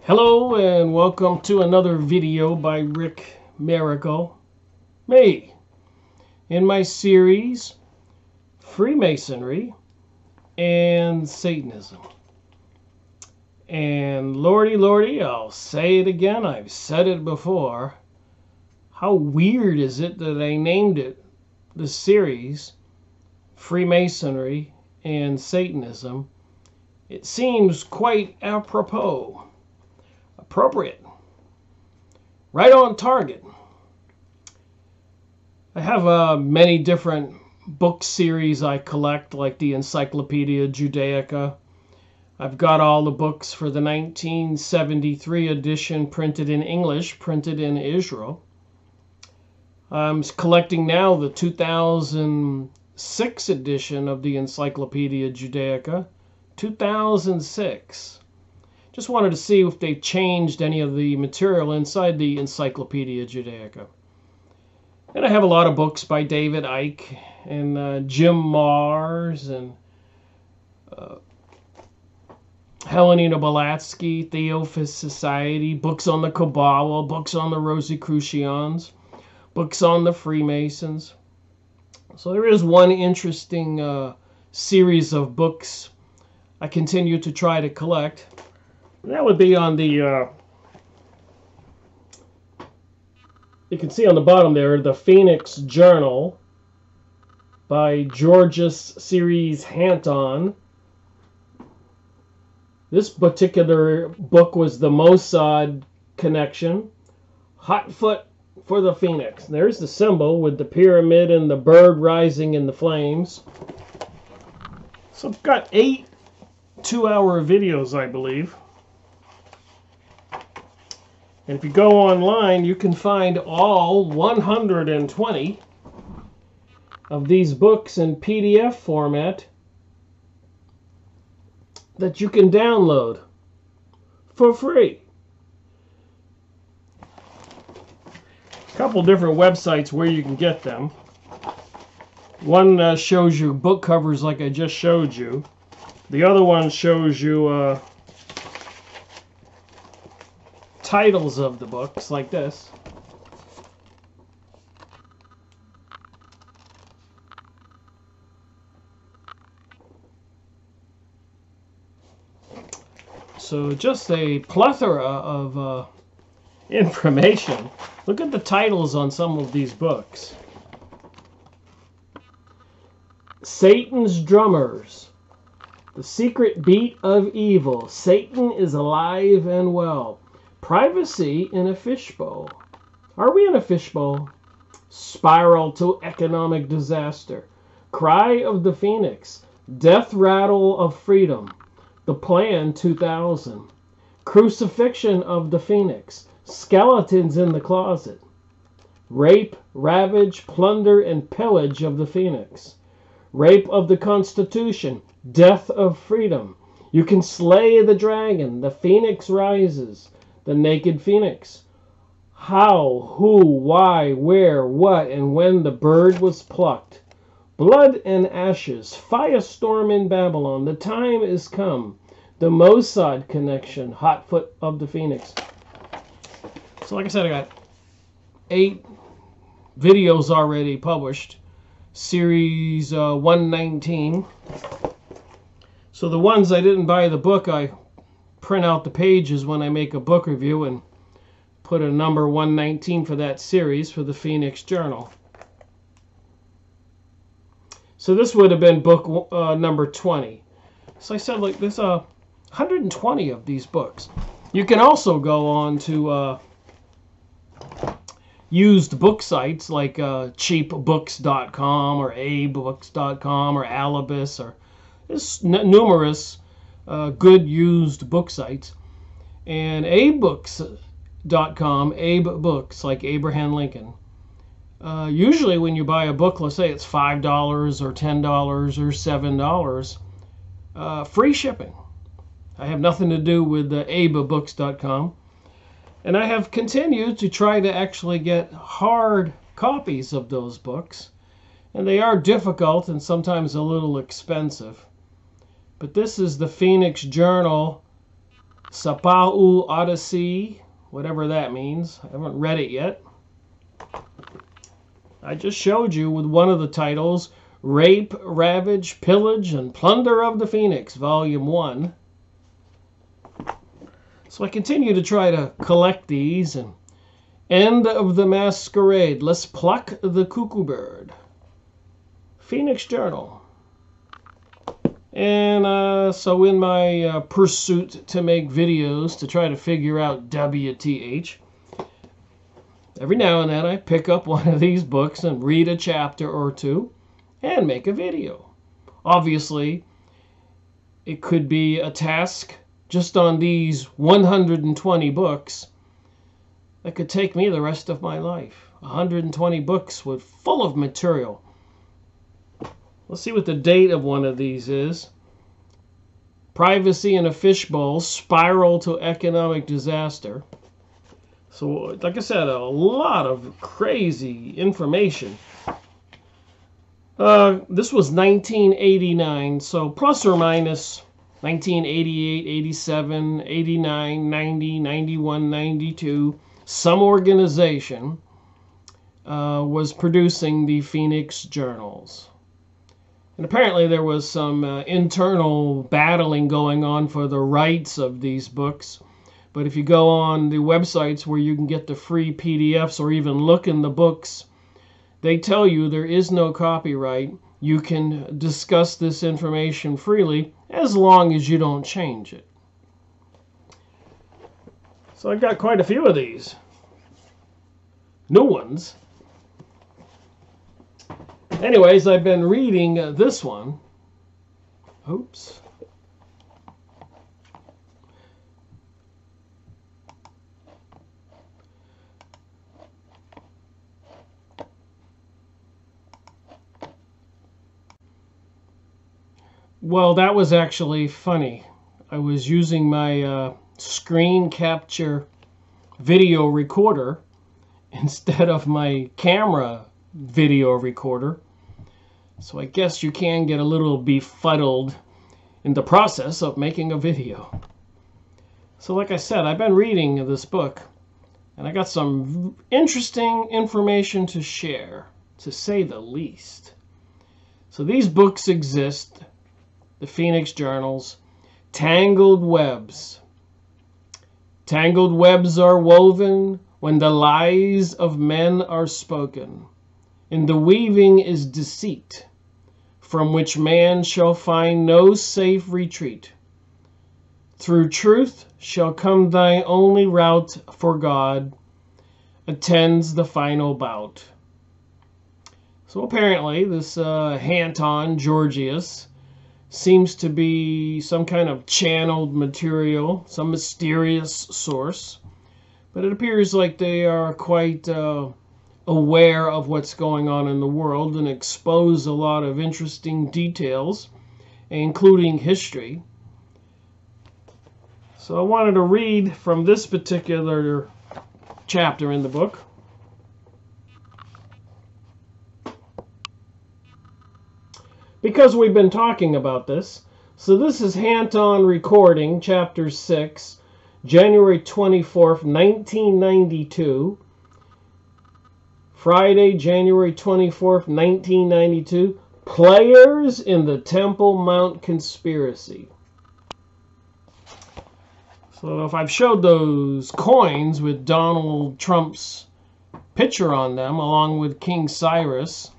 Hello and welcome to another video by Rick Miracle, me, in my series Freemasonry and Satanism. And lordy, I'll say it again, I've said it before, how weird is it that I named it, the series, Freemasonry and Satanism. It seems quite apropos. Appropriate. Right on target. I have many different book series I collect, like the Encyclopedia Judaica. I've got all the books for the 1973 edition printed in English, printed in Israel. I'm collecting now the 2006 edition of the Encyclopedia Judaica. 2006. Just wanted to see if they changed any of the material inside the Encyclopedia Judaica. And I have a lot of books by David Icke and Jim Mars and Helena Blavatsky, Theophist Society, books on the Kabbalah, books on the Rosicrucians, books on the Freemasons. So there is one interesting series of books I continue to try to collect. That would be on the, you can see on the bottom there, the Phoenix Journal by Georges Series Hanton. This particular book was the Mossad connection. Hot foot for the Phoenix. There's the symbol with the pyramid and the bird rising in the flames. So I've got 8 two-hour videos, I believe. And if you go online, you can find all 120 of these books in PDF format that you can download for free. A couple different websites where you can get them. One shows you book covers like I just showed you. The other one shows you titles of the books, like this. So just a plethora of information. Look at the titles on some of these books. Satan's Drummers. The Secret Beat of Evil. Satan is alive and well. Privacy in a Fishbowl. Are we in a fishbowl? Spiral to economic disaster. Cry of the Phoenix. Death Rattle of Freedom. The Plan 2000. Crucifixion of the Phoenix. Skeletons in the Closet. Rape, Ravage, Plunder, and Pillage of the Phoenix. Rape of the Constitution. Death of Freedom. You can slay the dragon. The Phoenix rises. The Naked Phoenix. How, who, why, where, what, and when the bird was plucked. Blood and ashes. Firestorm in Babylon. The time is come. The Mossad connection. Hot foot of the Phoenix. So like I said, I got 8 videos already published. Series 119. So the ones I didn't buy the book, I print out the pages when I make a book review and put a number 119 for that series for the Phoenix Journal. So this would have been book number 20. So I said, like, there's 120 of these books. You can also go on to used book sites like cheapbooks.com or abebooks.com or Alibis, or there's numerous good used book sites. And abebooks.com, Abe Books, like Abraham Lincoln. Usually when you buy a book, let's say it's $5 or $10 or $7, free shipping. I have nothing to do with abebooks.com. And I have continued to try to actually get hard copies of those books. And they are difficult and sometimes a little expensive. But this is the Phoenix Journal Sapau Odyssey, whatever that means. I haven't read it yet. I just showed you with one of the titles, Rape, Ravage, Pillage, and Plunder of the Phoenix, Volume 1. So I continue to try to collect these. And End of the Masquerade, Let's Pluck the Cuckoo Bird. Phoenix Journal. And so in my pursuit to make videos to try to figure out WTH, every now and then I pick up one of these books and read a chapter or two and make a video. Obviously, it could be a task just on these 120 books that could take me the rest of my life. 120 books full of material. Let's see what the date of one of these is. Privacy in a Fishbowl, Spiral to Economic Disaster. So, like I said, a lot of crazy information. This was 1989, so plus or minus 1988, 87, 89, 90, 91, 92. Some organization was producing the Phoenix Journals. And apparently there was some internal battling going on for the rights of these books. But if you go on the websites where you can get the free PDFs or even look in the books, they tell you there is no copyright. You can discuss this information freely as long as you don't change it. So I've got quite a few of these. New ones. Anyways, I've been reading this one. Oops. Well, that was actually funny. I was using my screen capture video recorder instead of my camera video recorder. So I guess you can get a little befuddled in the process of making a video. So like I said, I've been reading this book and I got some interesting information to share, to say the least. So these books exist. The Phoenix Journals, Tangled Webs. Tangled webs are woven when the lies of men are spoken. In the weaving is deceit, from which man shall find no safe retreat. Through truth shall come thy only route, for God attends the final bout. So apparently this Anton Georgius seems to be some kind of channeled material, some mysterious source. But it appears like they are quite aware of what's going on in the world and expose a lot of interesting details, including history. So I wanted to read from this particular chapter in the book. Because we've been talking about this. So this is Anton Recording, Chapter 6, January 24th, 1992. Friday, January 24th, 1992. Players in the Temple Mount Conspiracy. So if I've showed those coins with Donald Trump's picture on them, along with King Cyrus,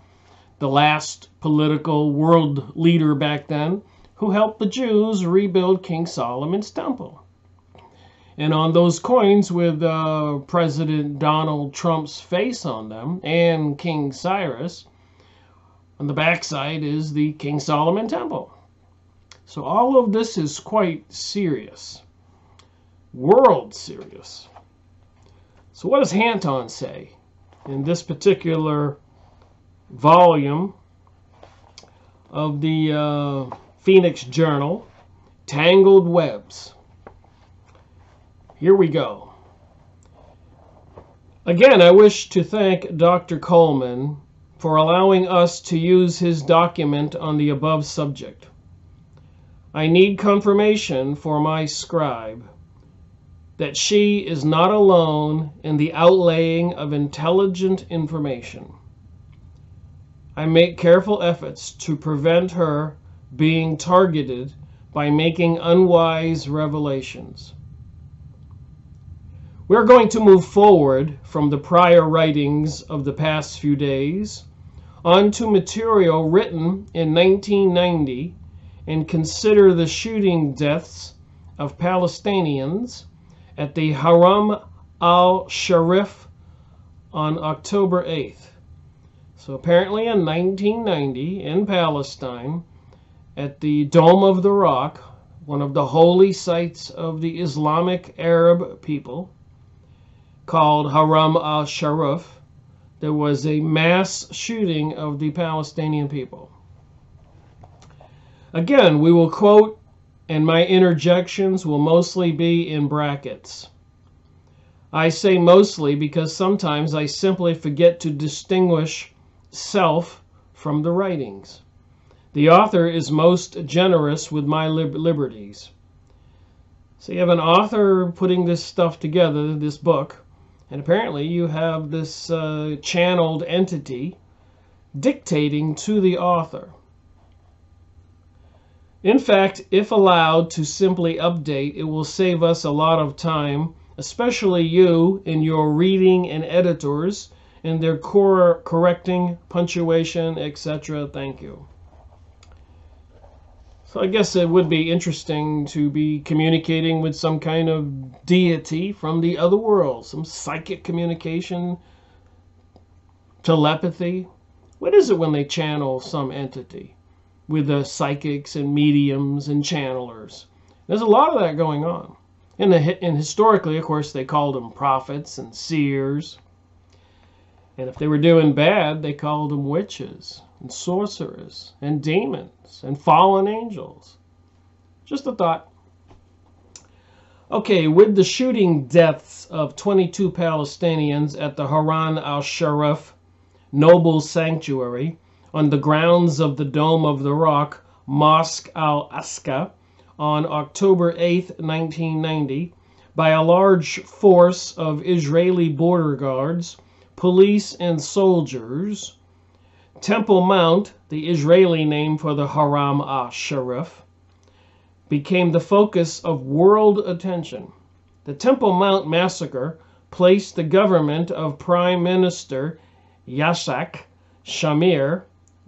the last political world leader back then, who helped the Jews rebuild King Solomon's temple. And on those coins with President Donald Trump's face on them and King Cyrus, on the backside is the King Solomon temple. So all of this is quite serious. World serious. So what does Anton say in this particular volume of the Phoenix Journal, Tangled Webs? Here we go. Again, I wish to thank Dr. Coleman for allowing us to use his document on the above subject. I need confirmation for my scribe that she is not alone in the outlaying of intelligent information. I make careful efforts to prevent her being targeted by making unwise revelations. We're going to move forward from the prior writings of the past few days onto material written in 1990 and consider the shooting deaths of Palestinians at the Haram al-Sharif on October 8th. So apparently in 1990 in Palestine, at the Dome of the Rock, one of the holy sites of the Islamic Arab people, called Haram al-Sharif, there was a mass shooting of the Palestinian people. Again, we will quote, and my interjections will mostly be in brackets. I say mostly because sometimes I simply forget to distinguish self from the writings. The author is most generous with my liberties. So you have an author putting this stuff together, this book, and apparently you have this channeled entity dictating to the author. In fact, if allowed to simply update, it will save us a lot of time, especially you in your reading and editors in their correcting punctuation, etc. Thank you. So I guess it would be interesting to be communicating with some kind of deity from the other world, some psychic communication, telepathy. What is it when they channel some entity with the psychics and mediums and channelers? There's a lot of that going on. And historically, of course, they called them prophets and seers. And if they were doing bad, they called them witches and sorcerers and demons and fallen angels. Just a thought. Okay, with the shooting deaths of 22 Palestinians at the Haram al-Sharif Noble Sanctuary on the grounds of the Dome of the Rock, Mosque al-Aqsa, on October 8, 1990, by a large force of Israeli border guards, police, and soldiers, Temple Mount, the Israeli name for the Haram al-Sharif, became the focus of world attention. The Temple Mount massacre placed the government of Prime Minister Yitzhak Shamir,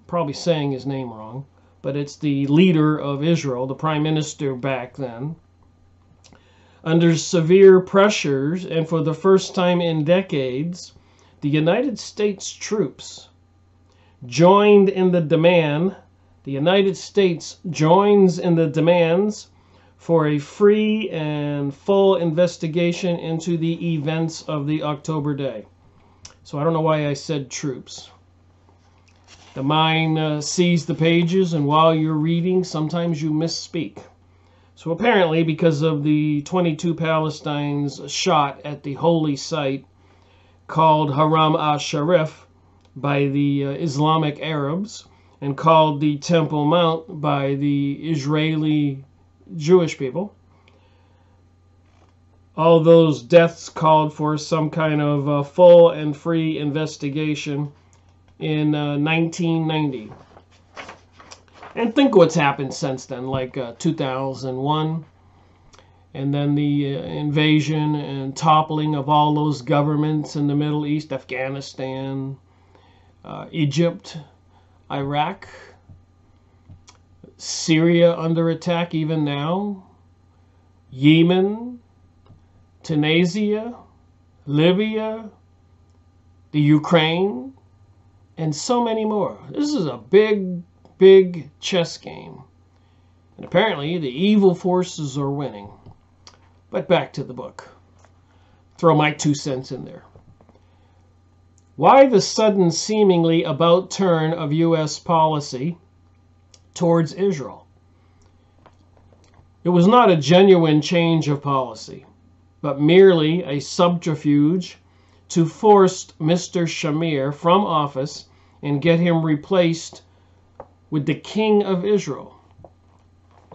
probably saying his name wrong, but it's the leader of Israel, the prime minister back then, under severe pressures, and for the first time in decades, the United States troops joined in the demand. The United States joins in the demands for a free and full investigation into the events of the October day. So I don't know why I said troops. The mind sees the pages, and while you're reading, sometimes you misspeak. So apparently, because of the 22 Palestinians shot at the holy site called Haram al-Sharif by the Islamic Arabs, and called the Temple Mount by the Israeli Jewish people, all those deaths called for some kind of full and free investigation in 1990. And think what's happened since then, like 2001, and then the invasion and toppling of all those governments in the Middle East, Afghanistan, Egypt, Iraq, Syria under attack even now, Yemen, Tunisia, Libya, the Ukraine, and so many more. This is a big, big chess game. And apparently the evil forces are winning. But back to the book. Throw my 2 cents in there. Why the sudden seemingly about turn of U.S. policy towards Israel? It was not a genuine change of policy, but merely a subterfuge to force Mr. Shamir from office and get him replaced with the King of Israel.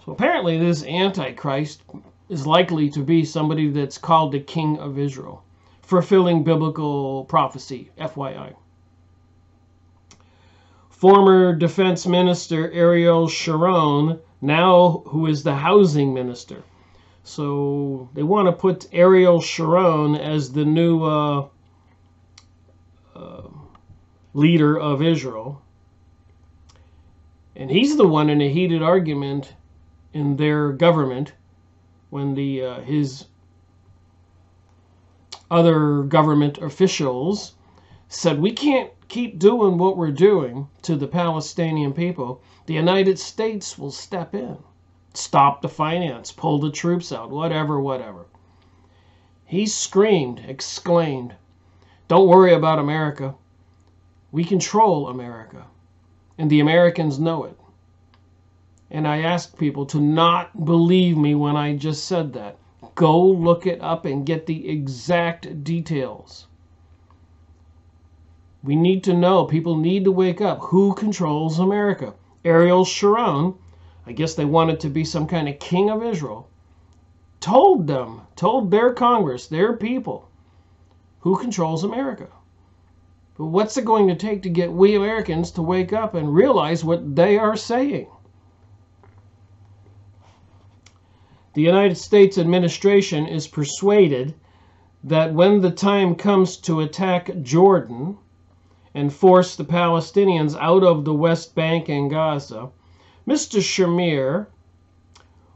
So apparently this Antichrist is likely to be somebody that's called the King of Israel, fulfilling biblical prophecy, FYI. Former Defense Minister Ariel Sharon, now who is the housing minister. So they want to put Ariel Sharon as the new leader of Israel. And he's the one in a heated argument in their government when his other government officials said, we can't keep doing what we're doing to the Palestinian people. The United States will step in, stop the finance, pull the troops out, whatever. He screamed, exclaimed, don't worry about America. We control America, and the Americans know it. And I ask people to not believe me when I just said that. Go look it up and get the exact details. We need to know, people need to wake up. Who controls America? Ariel Sharon, I guess they wanted to be some kind of king of Israel, told their Congress, their people, who controls America. But what's it going to take to get we Americans to wake up and realize what they are saying? The United States administration is persuaded that when the time comes to attack Jordan and force the Palestinians out of the West Bank and Gaza, Mr. Shamir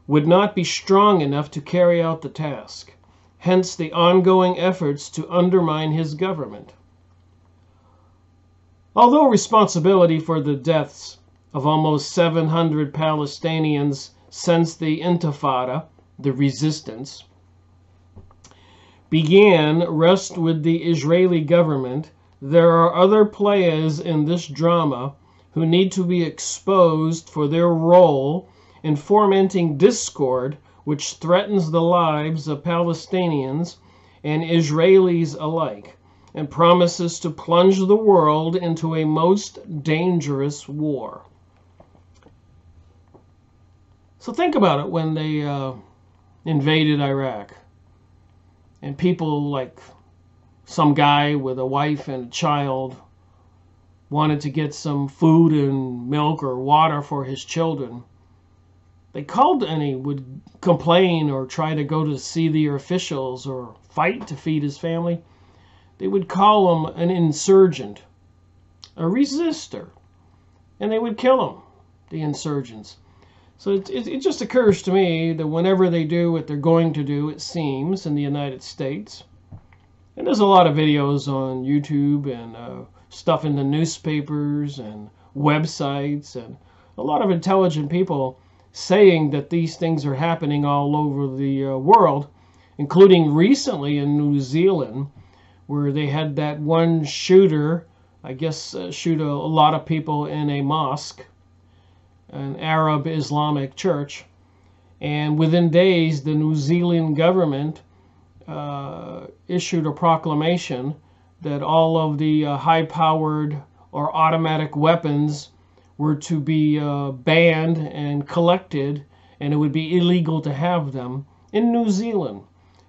would not be strong enough to carry out the task, hence the ongoing efforts to undermine his government. Although responsibility for the deaths of almost 700 Palestinians since the Intifada, the resistance, began rests with the Israeli government, there are other players in this drama who need to be exposed for their role in fomenting discord which threatens the lives of Palestinians and Israelis alike and promises to plunge the world into a most dangerous war. So think about it when they invaded Iraq and people like some guy with a wife and a child wanted to get some food and milk or water for his children. They called and he would complain or try to go to see their officials or fight to feed his family. They would call him an insurgent, a resistor, and they would kill him, the insurgents. So it just occurs to me that whenever they do what they're going to do, it seems, in the United States, and there's a lot of videos on YouTube and stuff in the newspapers and websites and a lot of intelligent people saying that these things are happening all over the world, including recently in New Zealand, where they had that one shooter, I guess, shoot a lot of people in a mosque, an Arab Islamic church. And within days, the New Zealand government issued a proclamation that all of the high-powered or automatic weapons were to be banned and collected, and it would be illegal to have them in New Zealand.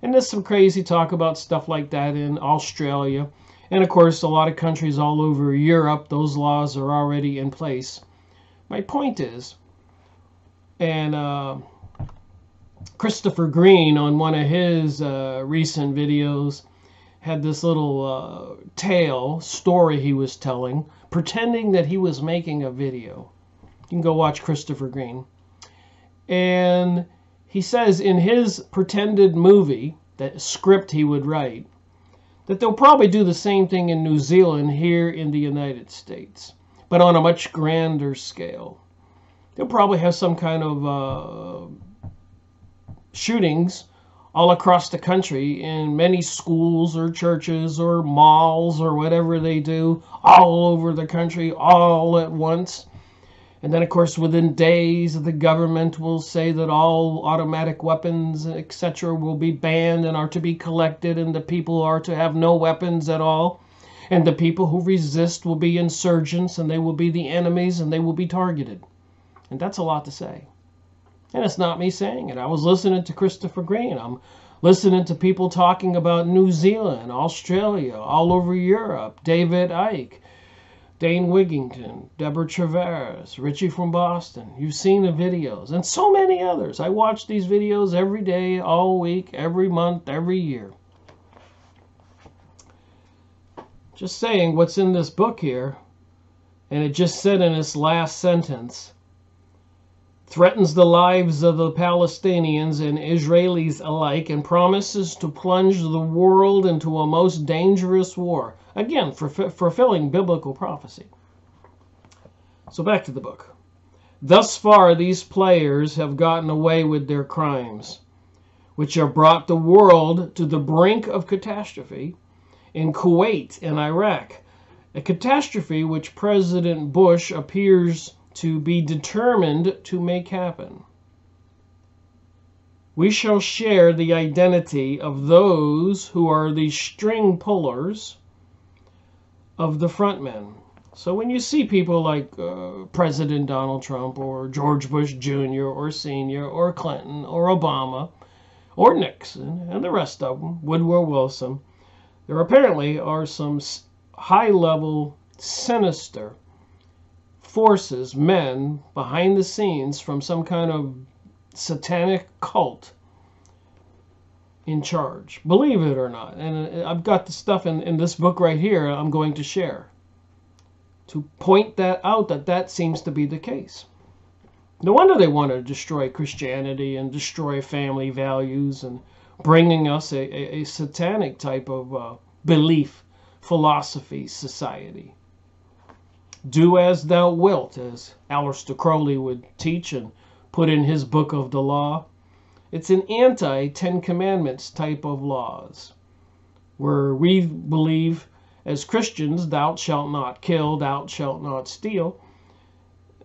And there's some crazy talk about stuff like that in Australia. And of course, a lot of countries all over Europe, those laws are already in place. My point is, and Christopher Green on one of his recent videos had this little story he was telling, pretending that he was making a video. You can go watch Christopher Green. And he says in his pretended movie, that script he would write, that they'll probably do the same thing in New Zealand here in the United States, but on a much grander scale. They'll probably have some kind of shootings all across the country in many schools or churches or malls or whatever they do, all over the country, all at once. And then, of course, within days, the government will say that all automatic weapons, etc., will be banned and are to be collected, and the people are to have no weapons at all. And the people who resist will be insurgents, and they will be the enemies, and they will be targeted. And that's a lot to say. And it's not me saying it. I was listening to Christopher Green. I'm listening to people talking about New Zealand, Australia, all over Europe, David Icke, Dane Wigington, Deborah Travers, Richie from Boston. You've seen the videos, and so many others. I watch these videos every day, all week, every month, every year. Just saying what's in this book here, and it just said in its last sentence, threatens the lives of the Palestinians and Israelis alike and promises to plunge the world into a most dangerous war. Again, fulfilling biblical prophecy. So back to the book. Thus far, these players have gotten away with their crimes, which have brought the world to the brink of catastrophe in Kuwait and Iraq, a catastrophe which President Bush appears to be determined to make happen. We shall share the identity of those who are the string pullers of the front men. So when you see people like President Donald Trump or George Bush Jr. or Sr. or Clinton or Obama or Nixon and the rest of them, Woodrow Wilson, there apparently are some high-level, sinister forces, men behind the scenes from some kind of satanic cult in charge. Believe it or not. And I've got the stuff in this book right here I'm going to share to point that out, that seems to be the case. No wonder they want to destroy Christianity and destroy family values and bringing us a satanic type of belief, philosophy, society. Do as thou wilt, as Aleister Crowley would teach and put in his book of the law. It's an anti-Ten Commandments type of laws, where we believe as Christians, thou shalt not kill, thou shalt not steal.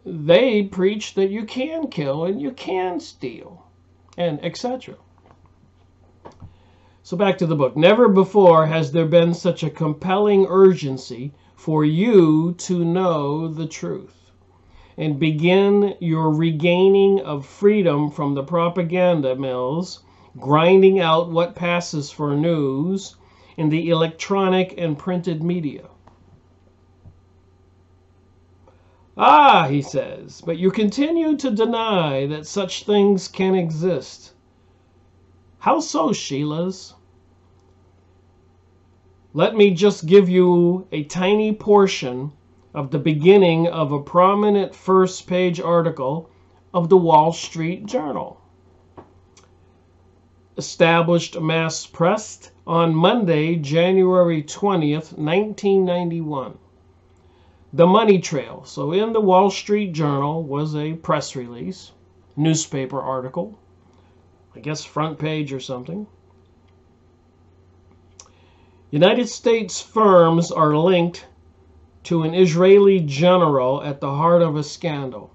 They preach that you can kill and you can steal, and etc. So back to the book. Never before has there been such a compelling urgency for you to know the truth and begin your regaining of freedom from the propaganda mills, grinding out what passes for news in the electronic and printed media. Ah, he says, but you continue to deny that such things can exist. How so, Sheilas? Let me just give you a tiny portion of the beginning of a prominent first-page article of the Wall Street Journal. Established mass-pressed on Monday, January 20th, 1991. The Money Trail. So in the Wall Street Journal was a press release, newspaper article, I guess front page or something. United States firms are linked to an Israeli general at the heart of a scandal.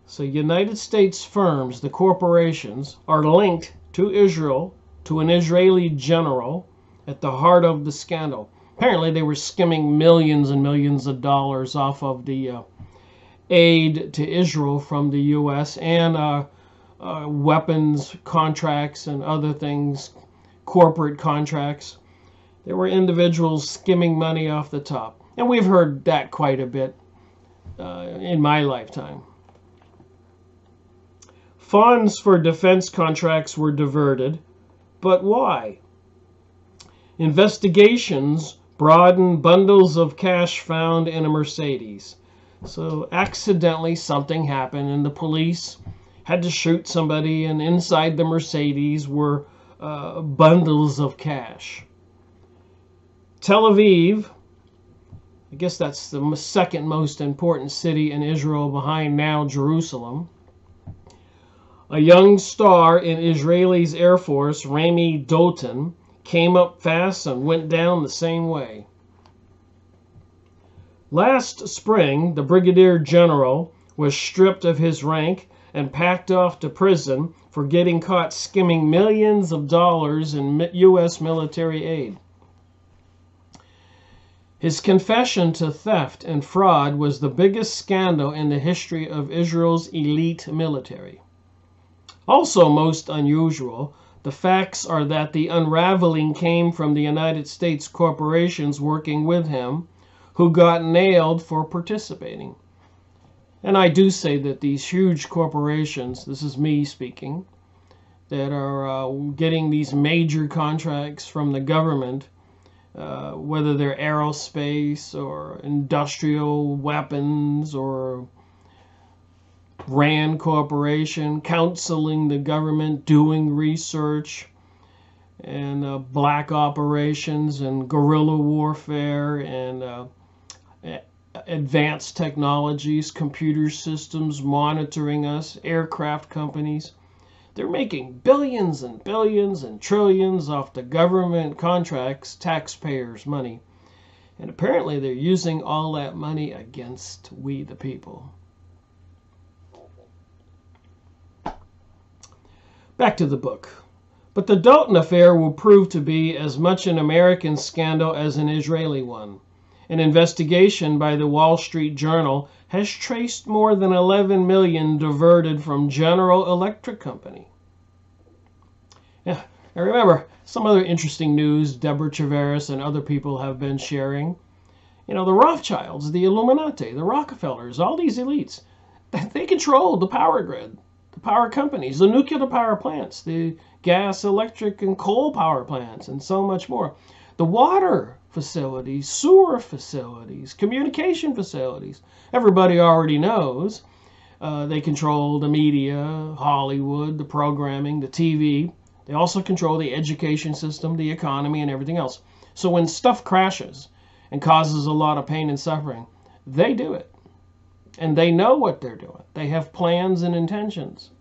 So United States firms, the corporations, are linked to Israel, to an Israeli general at the heart of the scandal. Apparently they were skimming millions and millions of dollars off of the aid to Israel from the U.S. and weapons contracts and other things, corporate contracts. There were individuals skimming money off the top. And we've heard that quite a bit in my lifetime. Funds for defense contracts were diverted, but why? Investigations broadened bundles of cash found in a Mercedes. So accidentally something happened and the police had to shoot somebody, and inside the Mercedes were bundles of cash. Tel Aviv, I guess that's the second most important city in Israel behind now Jerusalem. A young star in Israel's Air Force, Rami Dotan, came up fast and went down the same way. Last spring, the Brigadier General was stripped of his rank and packed off to prison for getting caught skimming millions of dollars in U.S. military aid. His confession to theft and fraud was the biggest scandal in the history of Israel's elite military. Also most unusual, the facts are that the unraveling came from the United States corporations working with him, who got nailed for participating. And I do say that these huge corporations, this is me speaking, that are getting these major contracts from the government, whether they're aerospace or industrial weapons or RAND Corporation, counseling the government, doing research, and black operations and guerrilla warfare and advanced technologies, computer systems monitoring us, aircraft companies. They're making billions and billions and trillions off the government contracts, taxpayers' money. And apparently they're using all that money against we the people. Back to the book. But the Dalton affair will prove to be as much an American scandal as an Israeli one. An investigation by the Wall Street Journal has traced more than 11 million diverted from General Electric Company. Yeah, I remember some other interesting news Deborah Tavares and other people have been sharing. You know, the Rothschilds, the Illuminati, the Rockefellers, all these elites, they control the power grid, the power companies, the nuclear power plants, the gas, electric, and coal power plants, and so much more. The water facilities, sewer facilities, communication facilities. Everybody already knows they control the media, Hollywood, the programming, the TV. They also control the education system, the economy, and everything else. So when stuff crashes and causes a lot of pain and suffering, they do it. And they know what they're doing. They have plans and intentions.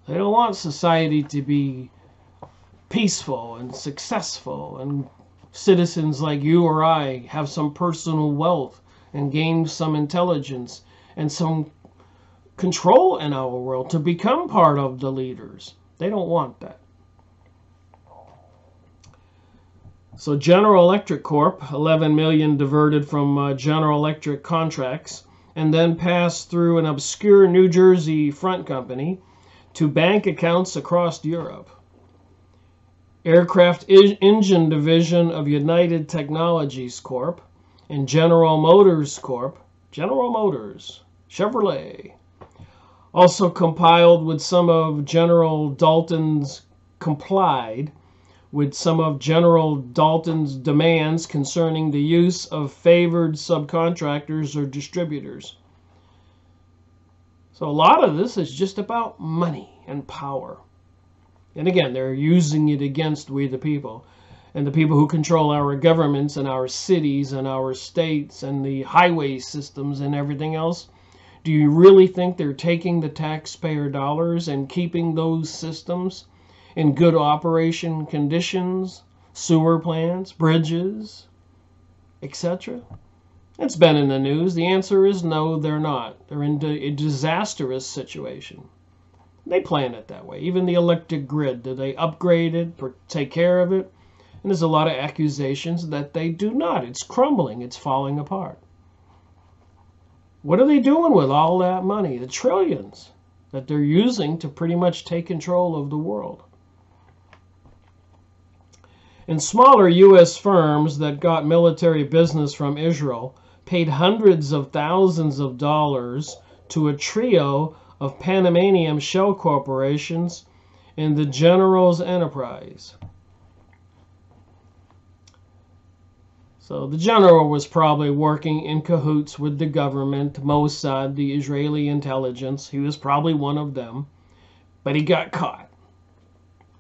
They don't want society to be peaceful and successful and citizens like you or I have some personal wealth and gain some intelligence and some control in our world to become part of the leaders. They don't want that. So General Electric Corp, 11 million diverted from General Electric contracts and then passed through an obscure New Jersey front company to bank accounts across Europe. Aircraft Engine Division of United Technologies Corp. and General Motors Corp. General Motors, Chevrolet. Also compiled with some of General Dalton's complied with some of General Dalton's demands concerning the use of favored subcontractors or distributors. So a lot of this is just about money and power. And again, they're using it against we the people. And the people who control our governments and our cities and our states and the highway systems and everything else. Do you really think they're taking the taxpayer dollars and keeping those systems in good operation conditions? Sewer plants, bridges, etc.? It's been in the news. The answer is no, they're not. They're in a disastrous situation. They plan it that way. Even the electric grid, do they upgrade it, take care of it? And there's a lot of accusations that they do not. It's crumbling. It's falling apart. What are they doing with all that money? The trillions that they're using to pretty much take control of the world. And smaller U.S. firms that got military business from Israel paid hundreds of thousands of dollars to a trio of Panamanian shell corporations in the General's enterprise. So the general was probably working in cahoots with the government, Mossad, the Israeli intelligence. He was probably one of them, but he got caught.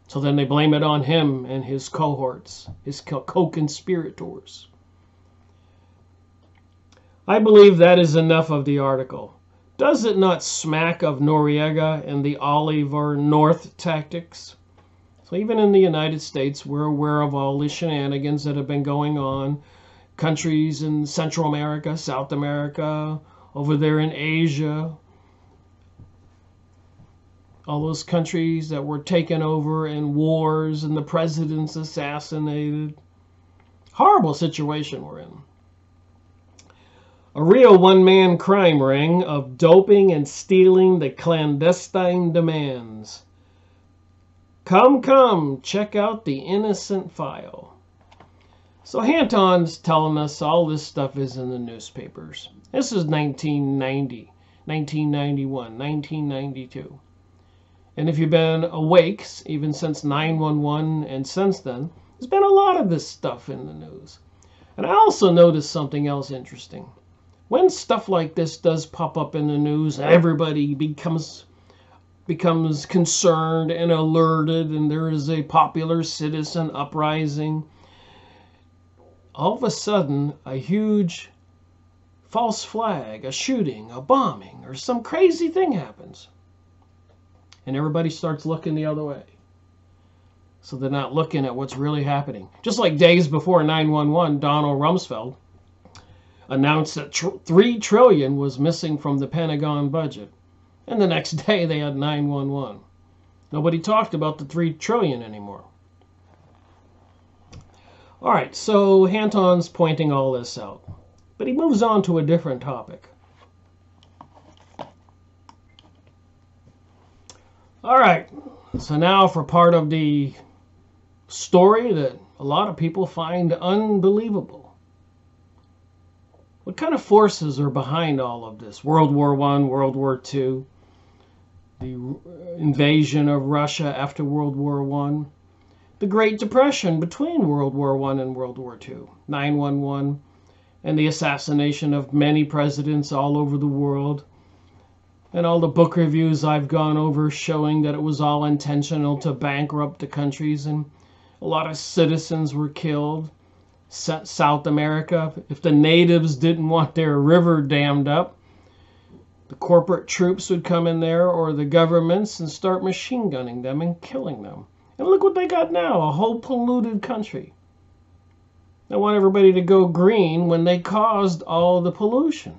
So then they blame it on him and his cohorts, his co-conspirators. I believe that is enough of the article. Does it not smack of Noriega and the Oliver North tactics? So even in the United States, we're aware of all the shenanigans that have been going on. Countries in Central America, South America, over there in Asia. All those countries that were taken over in wars and the presidents assassinated. Horrible situation we're in. A real one-man crime ring of doping and stealing the clandestine demands. Come, check out the innocent file. So Hanton's telling us all this stuff is in the newspapers. This is 1990, 1991, 1992. And if you've been awake, even since 911 and since then, there's been a lot of this stuff in the news. And I also noticed something else interesting. When stuff like this does pop up in the news, everybody becomes concerned and alerted, and there is a popular citizen uprising. All of a sudden, a huge false flag, a shooting, a bombing, or some crazy thing happens. And everybody starts looking the other way. So they're not looking at what's really happening. Just like days before 9/11, Donald Rumsfeld announced that $3 trillion was missing from the Pentagon budget. And the next day they had 9/11. Nobody talked about the $3 trillion anymore. All right, so Hanton's pointing all this out. But he moves on to a different topic. All right, so now for part of the story that a lot of people find unbelievable. What kind of forces are behind all of this? World War I, World War II, the invasion of Russia after World War I, the Great Depression between World War I and World War II, 9/11, and the assassination of many presidents all over the world, and all the book reviews I've gone over showing that it was all intentional to bankrupt the countries, and a lot of citizens were killed. South America, if the natives didn't want their river dammed up, the corporate troops would come in there, or the governments, and start machine gunning them and killing them. And look what they got now, a whole polluted country. They want everybody to go green when they caused all the pollution.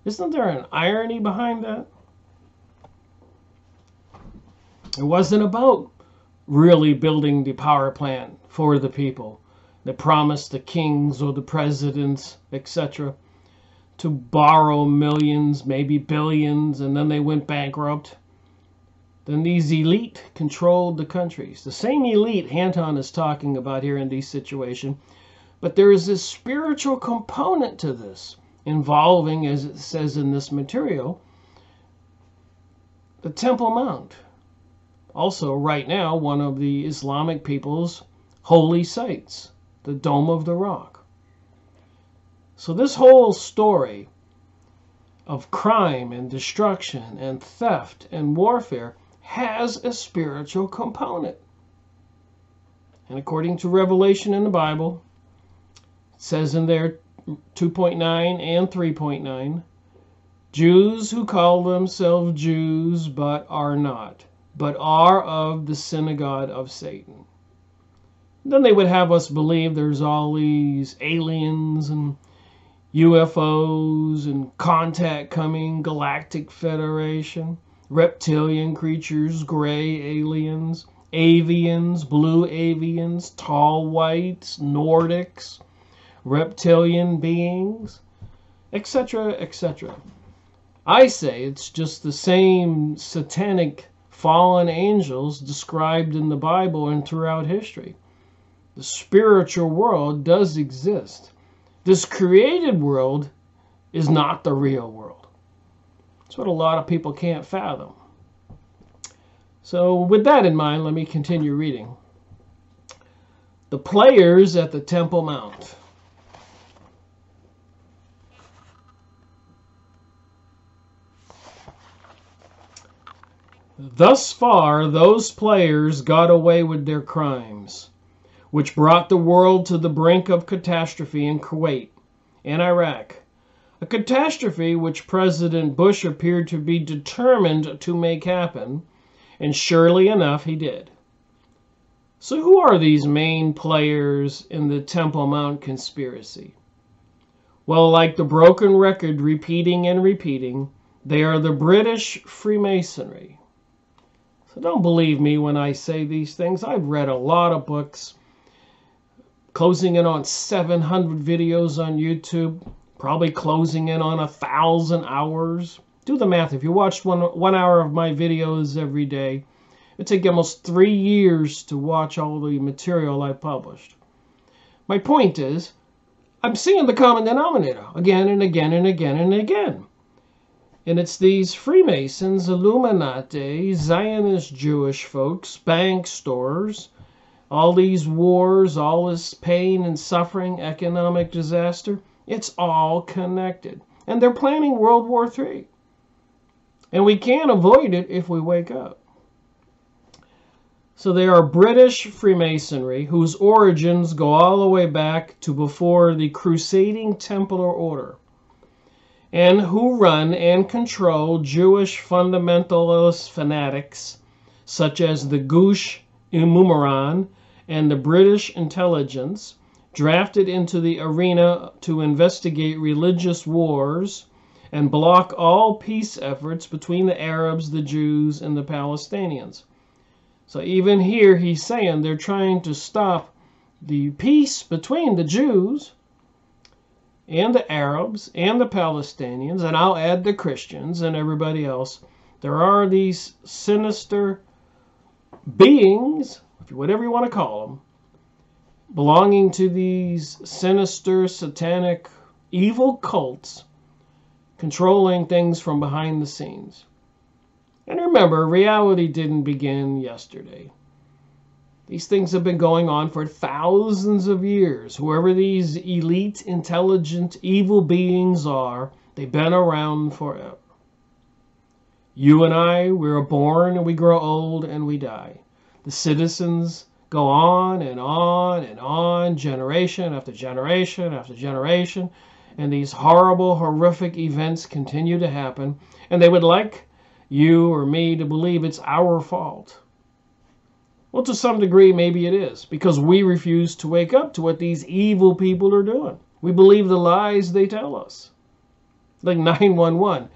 Isn't there an irony behind that? It wasn't about really building the power plant for the people. They promised the kings or the presidents, etc., to borrow millions, maybe billions, and then they went bankrupt. Then these elite controlled the countries. The same elite Hanton is talking about here in this situation. But there is this spiritual component to this, involving, as it says in this material, the Temple Mount. Also, right now, one of the Islamic people's holy sites, the Dome of the Rock. So this whole story of crime and destruction and theft and warfare has a spiritual component. And according to Revelation in the Bible, it says in there 2.9 and 3.9, Jews who call themselves Jews but are not, but are of the synagogue of Satan. Then they would have us believe there's all these aliens and UFOs and contact coming, galactic federation, reptilian creatures, gray aliens, avians, blue avians, tall whites, Nordics, reptilian beings, etc., etc. I say it's just the same satanic fallen angels described in the Bible and throughout history. The spiritual world does exist. This created world is not the real world. That's what a lot of people can't fathom. So with that in mind, let me continue reading. The players at the Temple Mount. Thus far, those players got away with their crimes, which brought the world to the brink of catastrophe in Kuwait and Iraq. A catastrophe which President Bush appeared to be determined to make happen, and surely enough he did. So who are these main players in the Temple Mount conspiracy? Well, like the broken record repeating and repeating, they are the British Freemasonry. So don't believe me when I say these things. I've read a lot of books, closing in on 700 videos on YouTube, probably closing in on 1,000 hours. Do the math. If you watched one hour of my videos every day, it take almost 3 years to watch all the material I published. My point is, I'm seeing the common denominator again and again and again and again. And it's these Freemasons, Illuminati, Zionist Jewish folks, bank stores, all these wars, all this pain and suffering, economic disaster. It's all connected. And they're planning World War III. And we can't avoid it if we wake up. So they are British Freemasonry, whose origins go all the way back to before the Crusading Templar Order, and who run and control Jewish fundamentalist fanatics such as the Gush Emumaran and the British intelligence, drafted into the arena to investigate religious wars and block all peace efforts between the Arabs, the Jews, and the Palestinians. So even here he's saying they're trying to stop the peace between the Jews and the Arabs and the Palestinians, and I'll add the Christians and everybody else. There are these sinister beings, whatever you want to call them, belonging to these sinister, satanic, evil cults, controlling things from behind the scenes. And remember, reality didn't begin yesterday. These things have been going on for thousands of years. Whoever these elite, intelligent, evil beings are, they've been around forever. You and I, we were born and we grow old and we die. The citizens go on and on and on, generation after generation after generation, and these horrible, horrific events continue to happen, and they would like you or me to believe it's our fault. Well, to some degree, maybe it is, because we refuse to wake up to what these evil people are doing. We believe the lies they tell us. Like 911.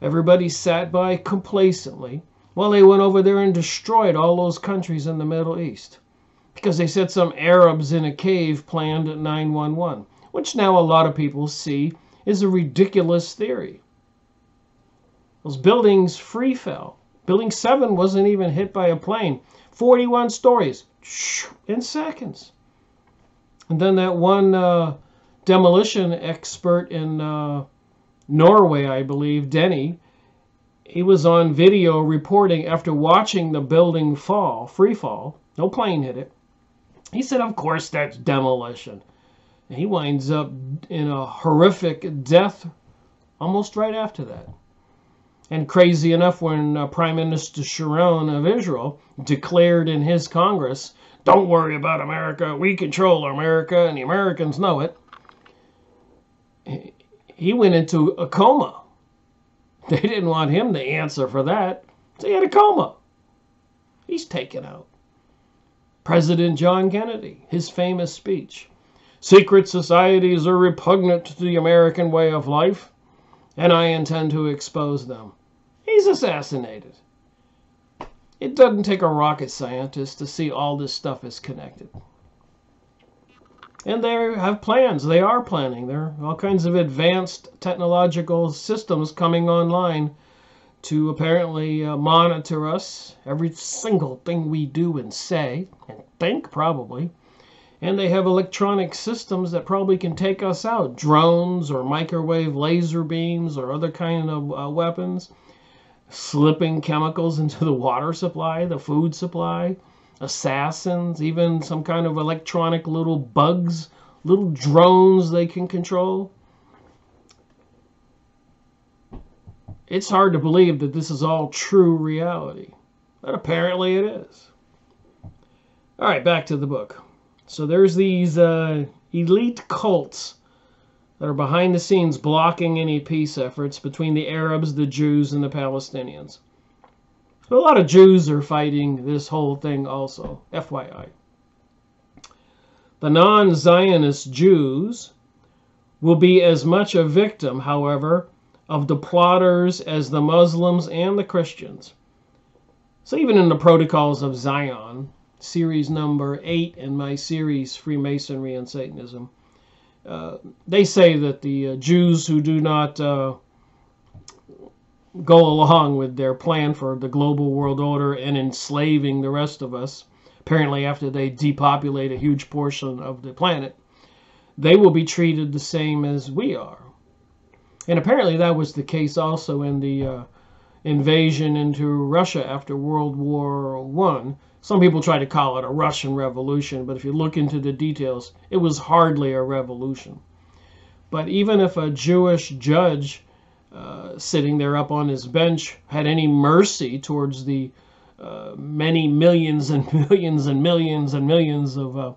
Everybody sat by complacently while they went over there and destroyed all those countries in the Middle East, because they said some Arabs in a cave planned 911, which now a lot of people see is a ridiculous theory. Those buildings free fell. Building 7 wasn't even hit by a plane. 41 stories in seconds. And then that one demolition expert in Norway, I believe, Denny, he was on video reporting after watching the building fall, free fall. No plane hit it. He said, of course, that's demolition. And he winds up in a horrific death almost right after that. And crazy enough, when Prime Minister Sharon of Israel declared in his Congress, don't worry about America, we control America, and the Americans know it, he went into a coma. They didn't want him to answer for that, so he had a coma. He's taken out. President John Kennedy, his famous speech, secret societies are repugnant to the American way of life, and I intend to expose them. He's assassinated. It doesn't take a rocket scientist to see all this stuff is connected. And they have plans. They are planning. There are all kinds of advanced technological systems coming online to apparently monitor us, every single thing we do and say, and think probably. And they have electronic systems that probably can take us out. Drones or microwave laser beams or other kind of weapons. Slipping chemicals into the water supply, the food supply. Assassins, even some kind of electronic little bugs, little drones they can control. It's hard to believe that this is all true reality, but apparently it is. All right, back to the book. So there's these elite cults that are behind the scenes blocking any peace efforts between the Arabs, the Jews, and the Palestinians. So a lot of Jews are fighting this whole thing also, FYI. The non-Zionist Jews will be as much a victim, however, of the plotters as the Muslims and the Christians. So even in the Protocols of Zion, series number 8 in my series, Freemasonry and Satanism, They say that the Jews who do not go along with their plan for the global world order and enslaving the rest of us, apparently after they depopulate a huge portion of the planet, they will be treated the same as we are. And apparently that was the case also in the invasion into Russia after World War I. Some people try to call it a Russian Revolution, but if you look into the details, it was hardly a revolution. But even if a Jewish judge sitting there up on his bench had any mercy towards the many millions and millions and millions and millions of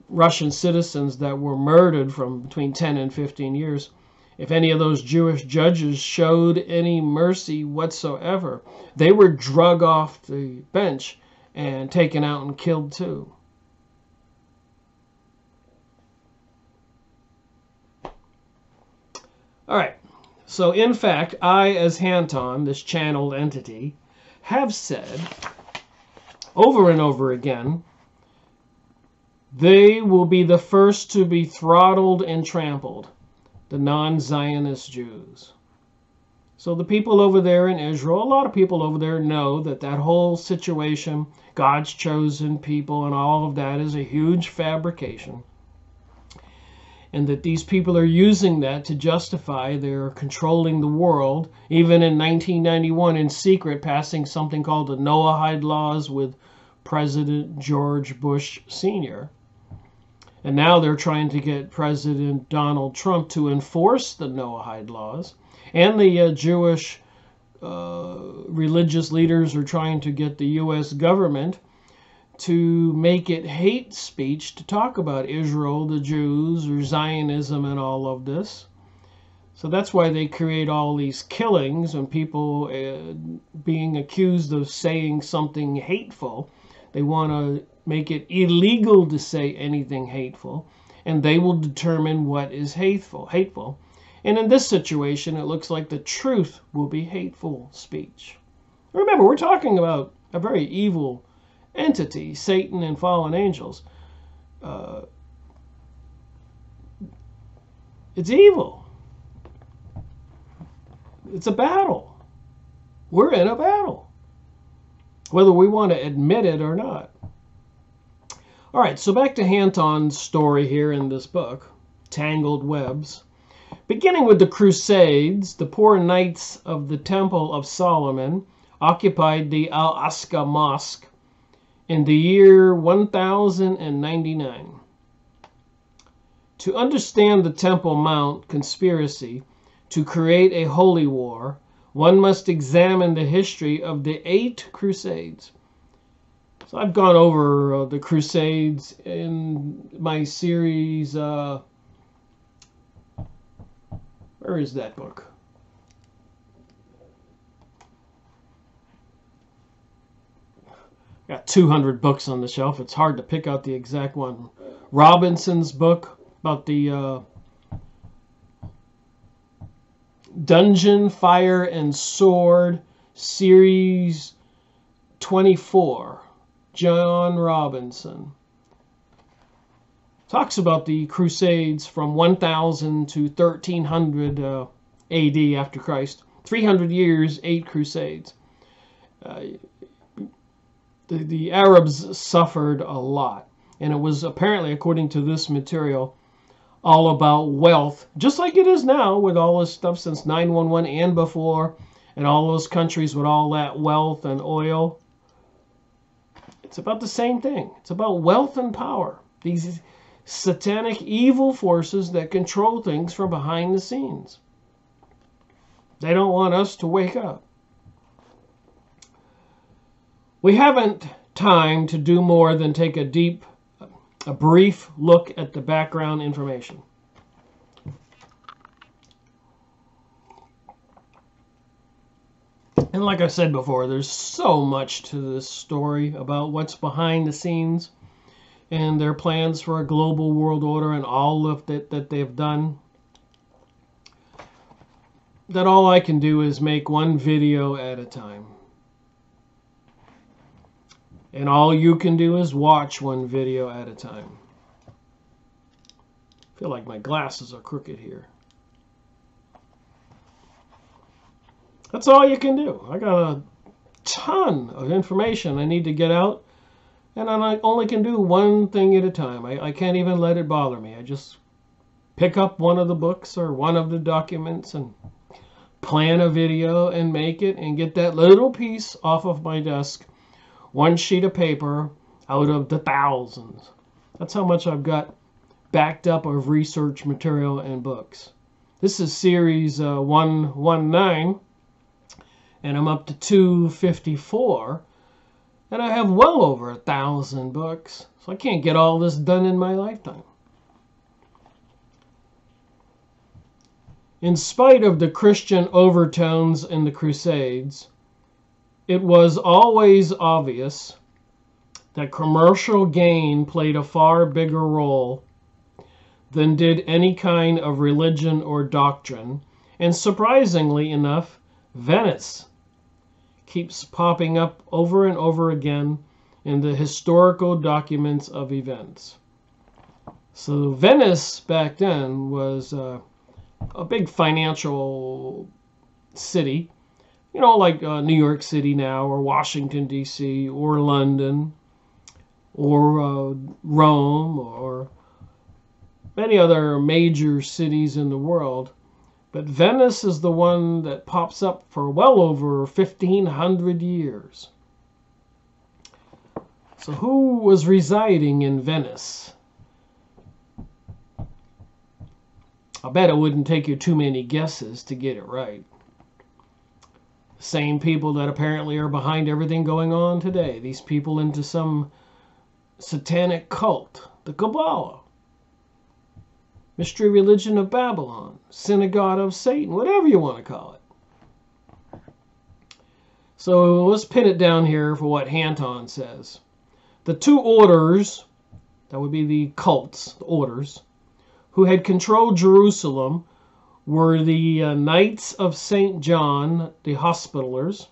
Russian citizens that were murdered from between 10 and 15 years, if any of those Jewish judges showed any mercy whatsoever, they were drug off the bench and taken out and killed too. All right. So in fact, I as Hanton, this channeled entity, have said over and over again, they will be the first to be throttled and trampled, the non-Zionist Jews. So the people over there in Israel, a lot of people over there know that that whole situation, God's chosen people and all of that, is a huge fabrication. And that these people are using that to justify their controlling the world, even in 1991 in secret passing something called the Noahide Laws with President George Bush Sr. And now they're trying to get President Donald Trump to enforce the Noahide Laws. And the Jewish religious leaders are trying to get the U.S. government to make it hate speech to talk about Israel, the Jews, or Zionism and all of this. So that's why they create all these killings and people being accused of saying something hateful. They want to make it illegal to say anything hateful, and they will determine what is hateful. And in this situation, it looks like the truth will be hateful speech. Remember, we're talking about a very evil entity, Satan and fallen angels. It's evil. It's a battle. We're in a battle, whether we want to admit it or not. All right, so back to Hanton's story here in this book, Tangled Webs. Beginning with the Crusades, the poor knights of the Temple of Solomon occupied the Al-Aqsa Mosque in the year 1099. To understand the Temple Mount conspiracy to create a holy war, one must examine the history of the 8 Crusades. So I've gone over the Crusades in my series, where is that book? Got 200 books on the shelf. It's hard to pick out the exact one. Robinson's book about the Dungeon, Fire, and Sword, Series 24. John Robinson. Talks about the Crusades from 1000 to 1300 AD after Christ. 300 years, 8 Crusades. The Arabs suffered a lot. And it was apparently, according to this material, all about wealth. Just like it is now with all this stuff since 9/11 and before. And all those countries with all that wealth and oil. It's about the same thing. It's about wealth and power. These satanic evil forces that control things from behind the scenes. They don't want us to wake up. We haven't time to do more than take a brief look at the background information. And like I said before, there's so much to this story about what's behind the scenes and their plans for a global world order and all of that they've done, that all I can do is make one video at a time. And all you can do is watch one video at a time. I feel like my glasses are crooked here. That's all you can do. I got a ton of information I need to get out, and I only can do one thing at a time. I can't even let it bother me. I just pick up one of the books or one of the documents and plan a video and make it and get that little piece off of my desk, one sheet of paper out of the thousands. That's how much I've got backed up of research material and books. This is series 119, and I'm up to 254, and I have well over 1,000 books, so I can't get all this done in my lifetime. In spite of the Christian overtones in the Crusades, it was always obvious that commercial gain played a far bigger role than did any kind of religion or doctrine, and surprisingly enough, Venice keeps popping up over and over again in the historical documents of events. So Venice back then was a big financial city, you know, like New York City now, or Washington, D.C., or London, or Rome, or many other major cities in the world. But Venice is the one that pops up for well over 1,500 years. So who was residing in Venice? I bet it wouldn't take you too many guesses to get it right. Same people that apparently are behind everything going on today. These people into some satanic cult, the Kabbalah, mystery religion of Babylon, synagogue of Satan, whatever you want to call it. So let's pin it down here for what Hanton says. The two orders, that would be the cults, the orders, who had controlled Jerusalem were the Knights of St. John, the Hospitallers,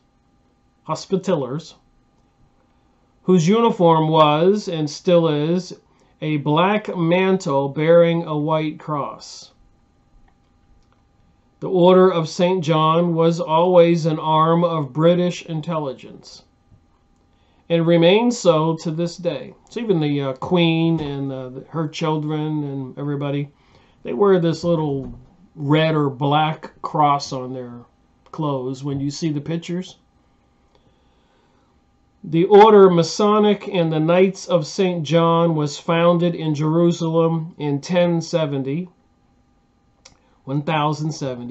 whose uniform was, and still is, a black mantle bearing a white cross. The Order of St. John was always an arm of British intelligence, and remains so to this day. So even the Queen and her children and everybody, they wear this little red or black cross on their clothes when you see the pictures. The order Masonic and the Knights of St. John was founded in Jerusalem in 1070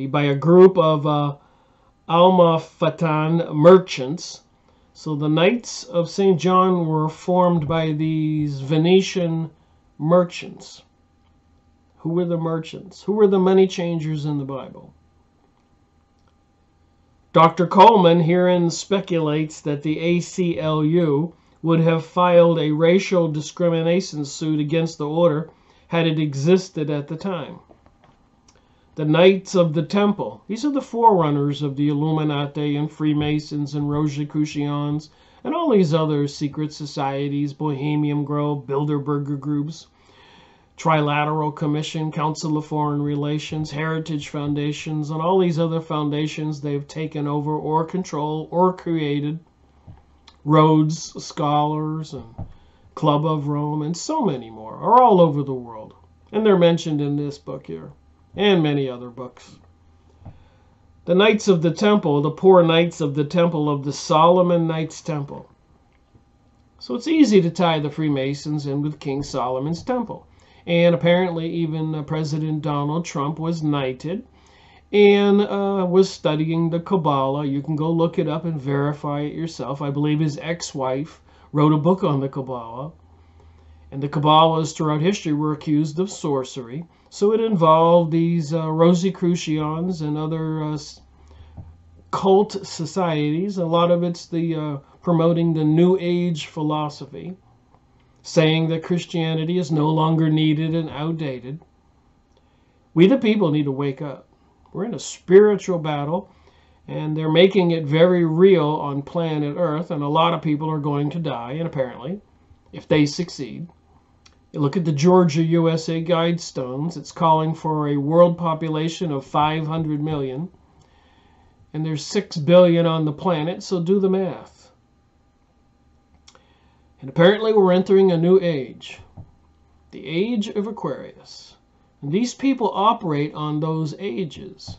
by a group of Almafatan merchants. So the Knights of St. John were formed by these Venetian merchants. Who were the merchants? Who were the money changers in the Bible? Dr. Coleman herein speculates that the ACLU would have filed a racial discrimination suit against the order had it existed at the time. The Knights of the Temple, these are the forerunners of the Illuminati and Freemasons and Rosicrucians and all these other secret societies, Bohemian Grove, Bilderberger groups, Trilateral Commission, Council of Foreign Relations, Heritage Foundations, and all these other foundations they've taken over or control or created. Rhodes Scholars and Club of Rome and so many more are all over the world. And they're mentioned in this book here and many other books. The Knights of the Temple, the poor Knights of the Temple of the Solomon Knights Temple. So it's easy to tie the Freemasons in with King Solomon's Temple. And apparently even President Donald Trump was knighted and was studying the Kabbalah. You can go look it up and verify it yourself. I believe his ex-wife wrote a book on the Kabbalah. And the Kabbalists throughout history were accused of sorcery. So it involved these Rosicrucians and other cult societies. A lot of it's the promoting the New Age philosophy, saying that Christianity is no longer needed and outdated. We the people need to wake up. We're in a spiritual battle, and they're making it very real on planet Earth, and a lot of people are going to die, and apparently, if they succeed, You look at the Georgia USA Guidestones, it's calling for a world population of 500 million. And there's 6 billion on the planet, so do the math. And apparently we're entering a new age. The age of Aquarius. And these people operate on those ages.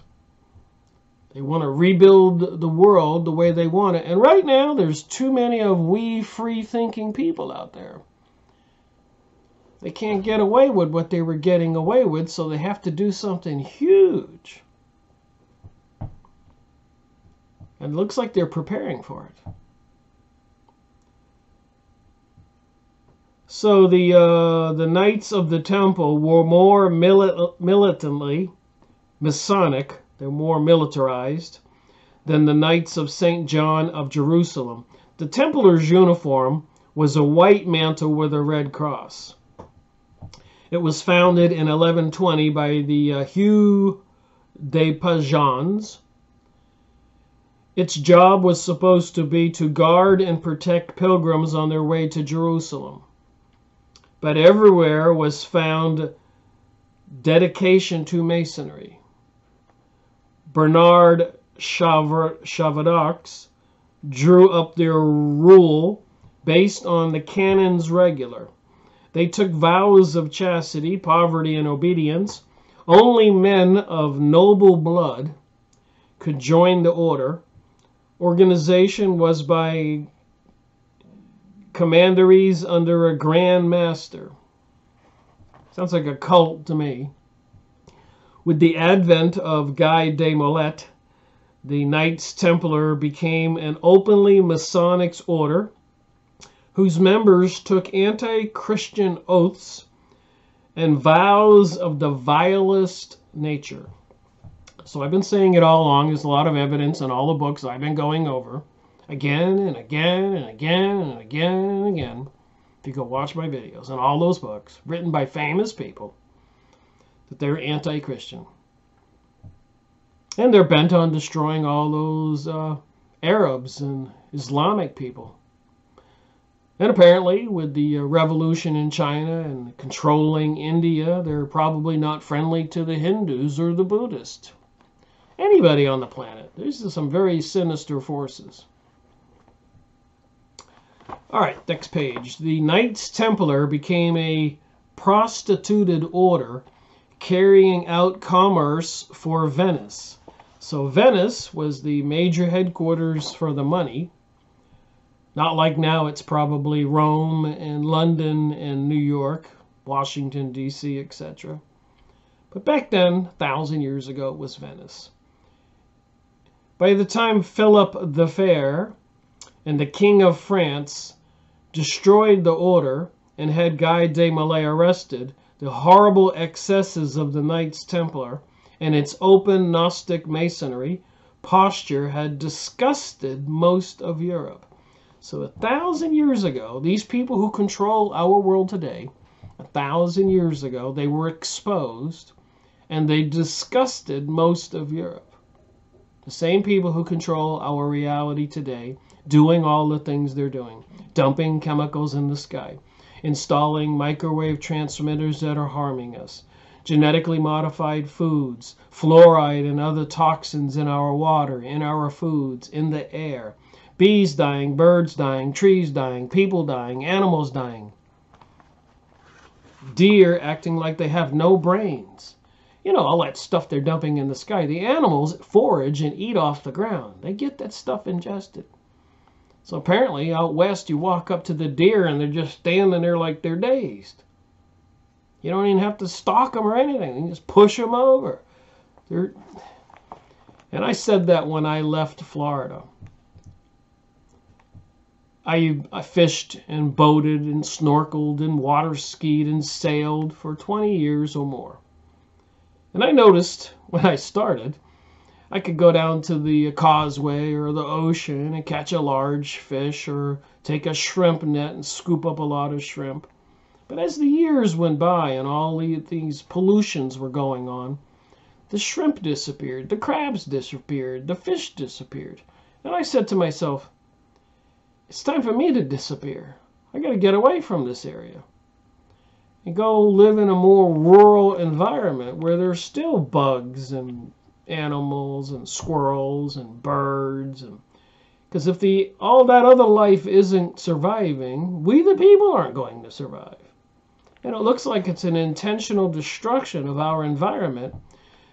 They want to rebuild the world the way they want it. And right now, there's too many of we free-thinking people out there. They can't get away with what they were getting away with, so they have to do something huge. And it looks like they're preparing for it. So the Knights of the Temple were more militantly Masonic. They're more militarized than the Knights of St. John of Jerusalem. The Templars' uniform was a white mantle with a red cross. It was founded in 1120 by the Hugh de Payens. Its job was supposed to be to guard and protect pilgrims on their way to Jerusalem. But everywhere was found dedication to Masonry. Bernard Chavadox drew up their rule based on the canons regular. They took vows of chastity, poverty, and obedience. Only men of noble blood could join the order. Organization was by commanderies under a grand master. Sounds like a cult to me. With the advent of Guy de Mollet, the Knights Templar became an openly Masonic order whose members took anti-Christian oaths and vows of the vilest nature. So I've been saying it all along. There's a lot of evidence in all the books I've been going over again and again and again and again and again. If you go watch my videos and all those books written by famous people, that they're anti-Christian. And they're bent on destroying all those Arabs and Islamic people. And apparently, with the revolution in China and controlling India, they're probably not friendly to the Hindus or the Buddhists. Anybody on the planet. These are some very sinister forces. All right, next page. The Knights Templar became a prostituted order carrying out commerce for Venice. So Venice was the major headquarters for the money. Not like now, it's probably Rome and London and New York, Washington, D.C., etc. But back then, 1,000 years ago, it was Venice. By the time Philip the Fair and the King of France destroyed the order and had Guy de Molay arrested, the horrible excesses of the Knights Templar and its open Gnostic Masonry posture had disgusted most of Europe. So 1,000 years ago, these people who control our world today, 1,000 years ago, they were exposed and they disgusted most of Europe. The same people who control our reality today, doing all the things they're doing, dumping chemicals in the sky, installing microwave transmitters that are harming us, genetically modified foods, fluoride and other toxins in our water, in our foods, in the air, bees dying, birds dying, trees dying, people dying, animals dying, deer acting like they have no brains. You know, all that stuff they're dumping in the sky. The animals forage and eat off the ground. They get that stuff ingested. So apparently out west you walk up to the deer and they're just standing there like they're dazed. You don't even have to stalk them or anything. You just push them over. And I said that when I left Florida. I fished and boated and snorkeled and water skied and sailed for 20 years or more. And I noticed when I started, I could go down to the causeway or the ocean and catch a large fish or take a shrimp net and scoop up a lot of shrimp. But as the years went by and all these pollutions were going on, the shrimp disappeared, the crabs disappeared, the fish disappeared. And I said to myself, it's time for me to disappear. I got to get away from this area. and go live in a more rural environment where there's still bugs and animals and squirrels and birds. And because if all that other life isn't surviving, we the people aren't going to survive. And it looks like it's an intentional destruction of our environment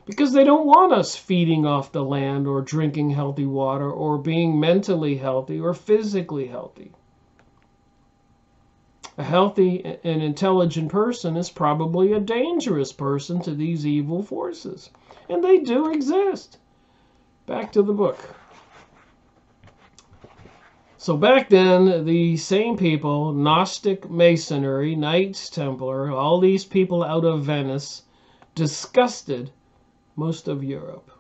because they don't want us feeding off the land or drinking healthy water or being mentally healthy or physically healthy. A healthy and intelligent person is probably a dangerous person to these evil forces. And they do exist. Back to the book. So back then, the same people, Gnostic Masonry, Knights Templar, all these people out of Venice, disgusted most of Europe.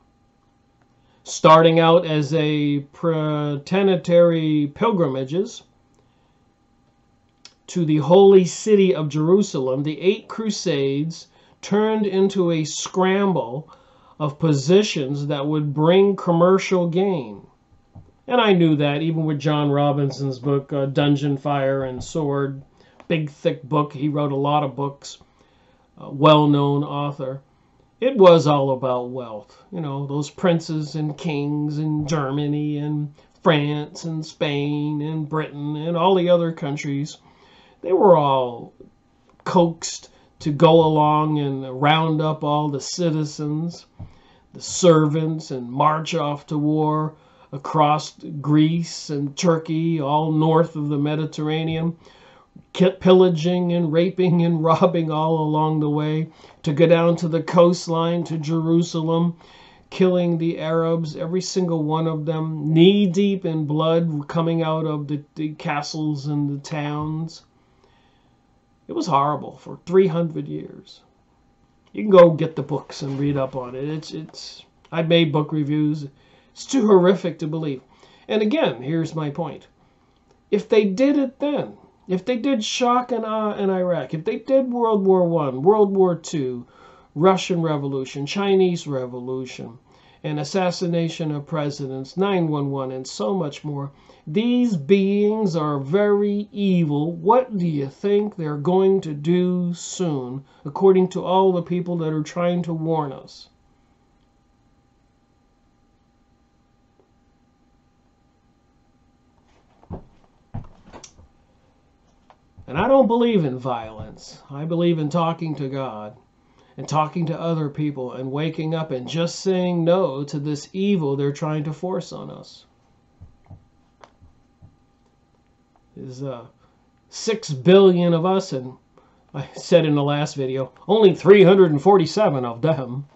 Starting out as a pretendatory pilgrimages to the holy city of Jerusalem, the 8 Crusades turned into a scramble of positions that would bring commercial gain. And I knew that even with John Robinson's book, Dungeon, Fire, and Sword. Big, thick book. He wrote a lot of books. Well-known author. It was all about wealth. You know, those princes and kings in Germany and France and Spain and Britain and all the other countries. They were all coaxed to go along and round up all the citizens, the servants, and march off to war across Greece and Turkey, all north of the Mediterranean, pillaging and raping and robbing all along the way, to go down to the coastline to Jerusalem, killing the Arabs, every single one of them, knee-deep in blood coming out of the castles and the towns. It was horrible for 300 years. You can go get the books and read up on it. I've made book reviews. It's too horrific to believe. And again, here's my point. If they did it then, if they did shock and awe in Iraq, if they did World War I, World War II, Russian Revolution, Chinese Revolution, and assassination of presidents, 9/11, and so much more, these beings are very evil. What do you think they're going to do soon, according to all the people that are trying to warn us? And I don't believe in violence. I believe in talking to God and talking to other people and waking up and just saying no to this evil they're trying to force on us. There's 6 billion of us, and I said in the last video, only 347 of them.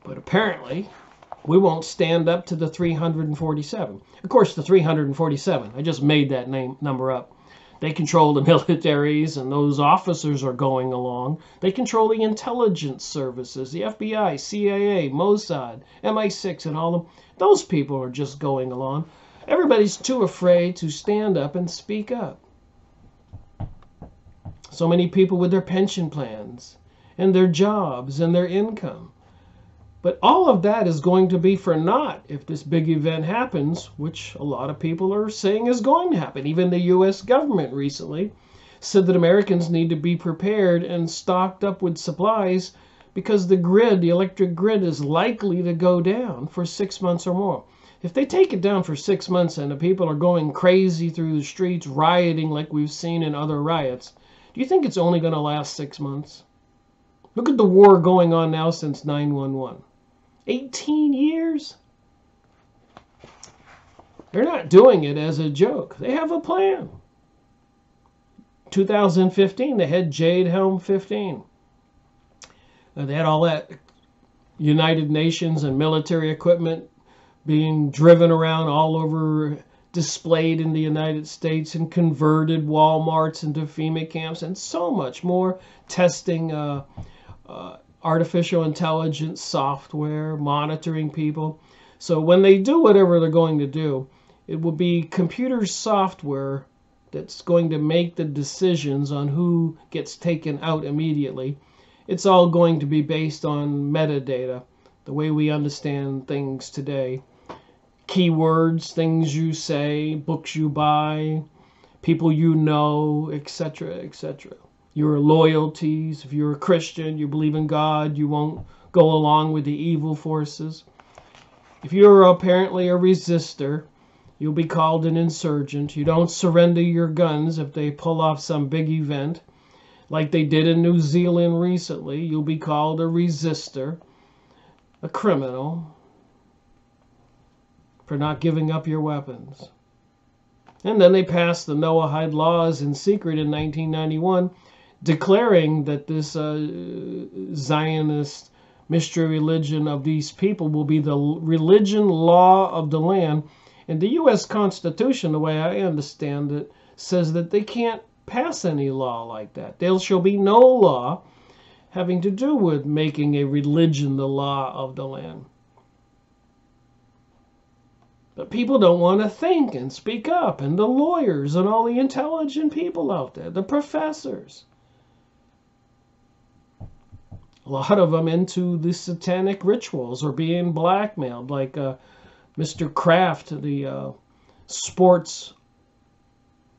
But apparently, we won't stand up to the 347. Of course, the 347, I just made that number up. They control the militaries, and those officers are going along. They control the intelligence services, the FBI, CIA, Mossad, MI6, and all of them. Those people are just going along. Everybody's too afraid to stand up and speak up. So many people with their pension plans, and their jobs, and their income. But all of that is going to be for naught if this big event happens, which a lot of people are saying is going to happen. Even the U.S. government recently said that Americans need to be prepared and stocked up with supplies because the grid, the electric grid, is likely to go down for 6 months or more. If they take it down for 6 months and the people are going crazy through the streets, rioting like we've seen in other riots, do you think it's only going to last 6 months? Look at the war going on now since 9/11. 18 years? They're not doing it as a joke. They have a plan. 2015, they had Jade Helm 15. They had all that United Nations and military equipment being driven around all over, displayed in the United States, and converted Walmarts into FEMA camps, and so much more. Testing artificial intelligence software, monitoring people. So when they do whatever they're going to do, it will be computer software that's going to make the decisions on who gets taken out immediately. It's all going to be based on metadata, the way we understand things today. Keywords, things you say, books you buy, people you know, etc., etc. your loyalties. If you're a Christian, you believe in God, you won't go along with the evil forces. If you're apparently a resistor, you'll be called an insurgent. You don't surrender your guns if they pull off some big event, like they did in New Zealand recently. You'll be called a resistor, a criminal, for not giving up your weapons. And then they passed the Noahide laws in secret in 1991, declaring that this Zionist mystery religion of these people will be the religion law of the land. And the U.S. Constitution, the way I understand it, says that they can't pass any law like that. There shall be no law having to do with making a religion the law of the land. But people don't want to think and speak up, and the lawyers and all the intelligent people out there, the professors, a lot of them into the satanic rituals or being blackmailed, like Mr. Kraft, the sports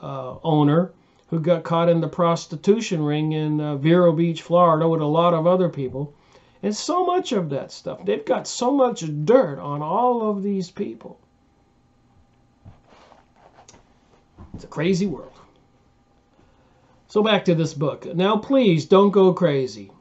owner who got caught in the prostitution ring in Vero Beach, Florida, with a lot of other people. And so much of that stuff. They've got so much dirt on all of these people. It's a crazy world. So back to this book. Now, please don't go crazy.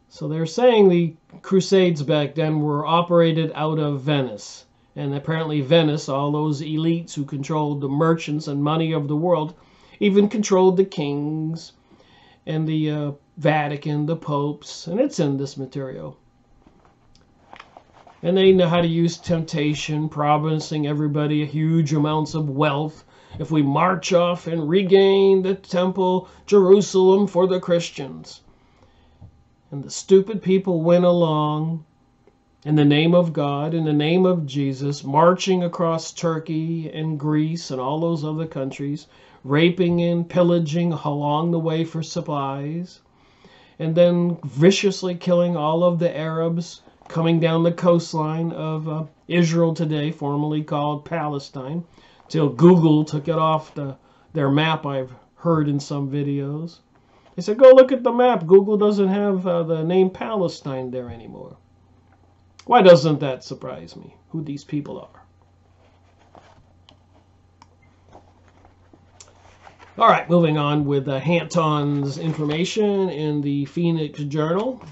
So they're saying the Crusades back then were operated out of Venice. And apparently Venice, all those elites who controlled the merchants and money of the world, even controlled the kings and the Vatican, the popes. And it's in this material. And they know how to use temptation, promising everybody huge amounts of wealth if we march off and regain the temple, Jerusalem, for the Christians. And the stupid people went along in the name of God, in the name of Jesus, marching across Turkey and Greece and all those other countries, raping and pillaging along the way for supplies, and then viciously killing all of the Arabs coming down the coastline of Israel today, formerly called Palestine, till Google took it off their map, I've heard in some videos. They said, go look at the map. Google doesn't have the name Palestine there anymore. Why doesn't that surprise me, who these people are? All right, moving on with Hanton's information in the Phoenix Journal.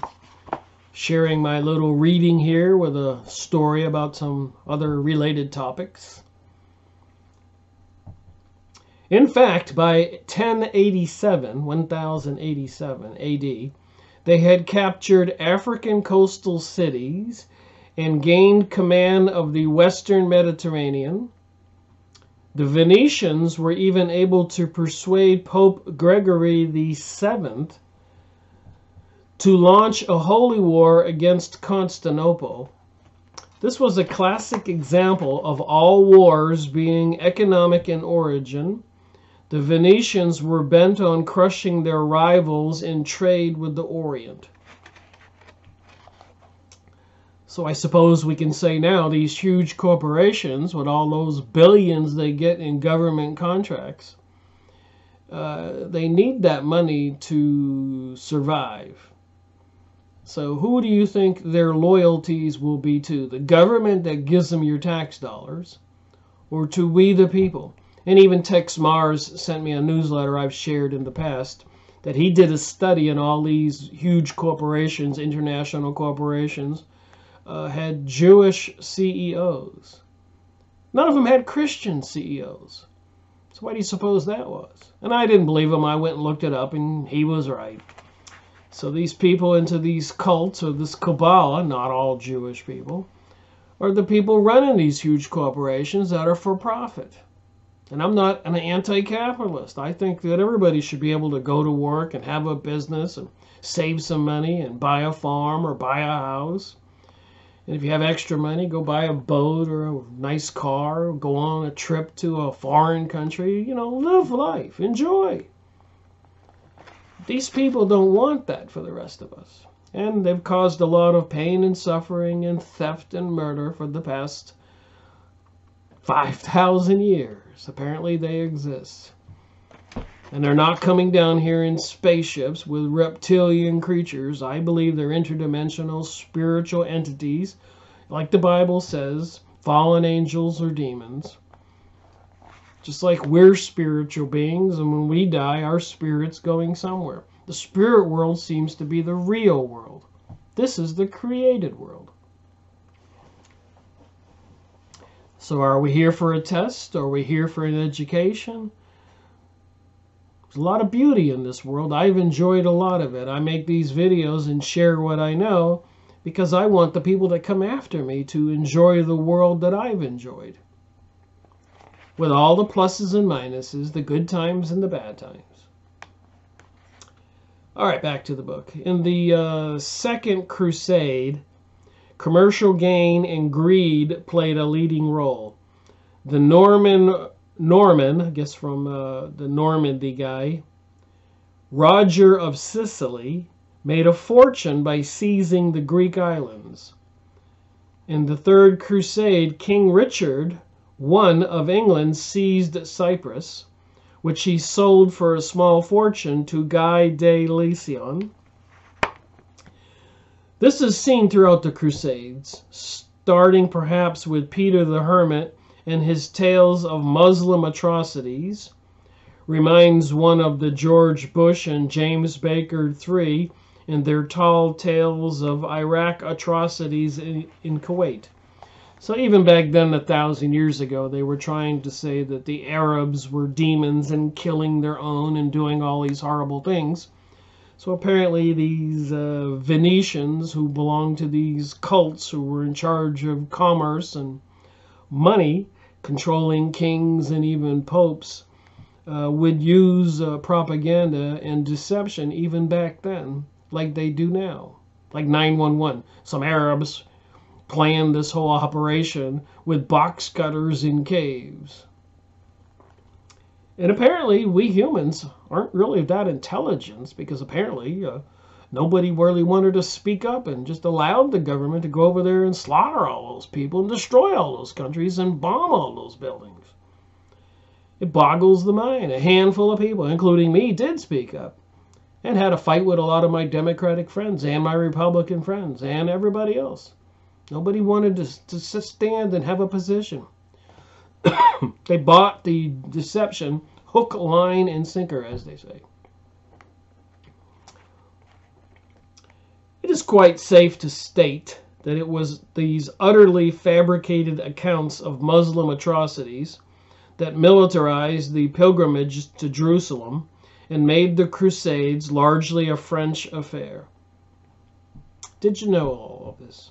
Sharing my little reading here with a story about some other related topics. In fact, by 1087 AD, they had captured African coastal cities and gained command of the Western Mediterranean. The Venetians were even able to persuade Pope Gregory VII to launch a holy war against Constantinople. This was a classic example of all wars being economic in origin. The Venetians were bent on crushing their rivals in trade with the Orient. So I suppose we can say now these huge corporations, with all those billions they get in government contracts, they need that money to survive. So who do you think their loyalties will be to? The government that gives them your tax dollars, or to we the people? And even Tex Mars sent me a newsletter I've shared in the past that he did a study on all these huge corporations, international corporations, had Jewish CEOs. None of them had Christian CEOs. So why do you suppose that was? And I didn't believe him. I went and looked it up, and he was right. So these people into these cults, or this Kabbalah, not all Jewish people, are the people running these huge corporations that are for profit. And I'm not an anti-capitalist. I think that everybody should be able to go to work and have a business and save some money and buy a farm or buy a house. And if you have extra money, go buy a boat or a nice car, or go on a trip to a foreign country. You know, live life, enjoy. These people don't want that for the rest of us. And they've caused a lot of pain and suffering and theft and murder for the past 5,000 years. Apparently they exist. And they're not coming down here in spaceships with reptilian creatures. I believe they're interdimensional spiritual entities, like the Bible says, fallen angels or demons. Just like we're spiritual beings, and when we die, our spirit's going somewhere. The spirit world seems to be the real world. This is the created world. So are we here for a test? Are we here for an education? There's a lot of beauty in this world. I've enjoyed a lot of it. I make these videos and share what I know because I want the people that come after me to enjoy the world that I've enjoyed. With all the pluses and minuses, the good times and the bad times. All right, back to the book. In the Second Crusade, commercial gain and greed played a leading role. The Norman, I guess from the Normandy guy, Roger of Sicily, made a fortune by seizing the Greek islands. In the Third Crusade, King Richard I of England seized Cyprus, which he sold for a small fortune to Guy de Leon. This is seen throughout the Crusades, starting perhaps with Peter the Hermit and his tales of Muslim atrocities. Reminds one of the George Bush and James Baker III and their tall tales of Iraq atrocities in Kuwait. So even back then, 1,000 years ago, they were trying to say that the Arabs were demons and killing their own and doing all these horrible things. So apparently these Venetians who belonged to these cults who were in charge of commerce and money, controlling kings and even popes, would use propaganda and deception even back then, like they do now. Like 911. Some Arabs planned this whole operation with box cutters in caves. And apparently we humans aren't really that intelligent, because apparently nobody really wanted to speak up and just allowed the government to go over there and slaughter all those people and destroy all those countries and bomb all those buildings. It boggles the mind. A handful of people, including me, did speak up and had a fight with a lot of my Democratic friends and my Republican friends and everybody else. Nobody wanted to stand and have a position. They bought the deception hook, line, and sinker, as they say. It is quite safe to state that it was these utterly fabricated accounts of Muslim atrocities that militarized the pilgrimage to Jerusalem and made the Crusades largely a French affair. Did you know all of this?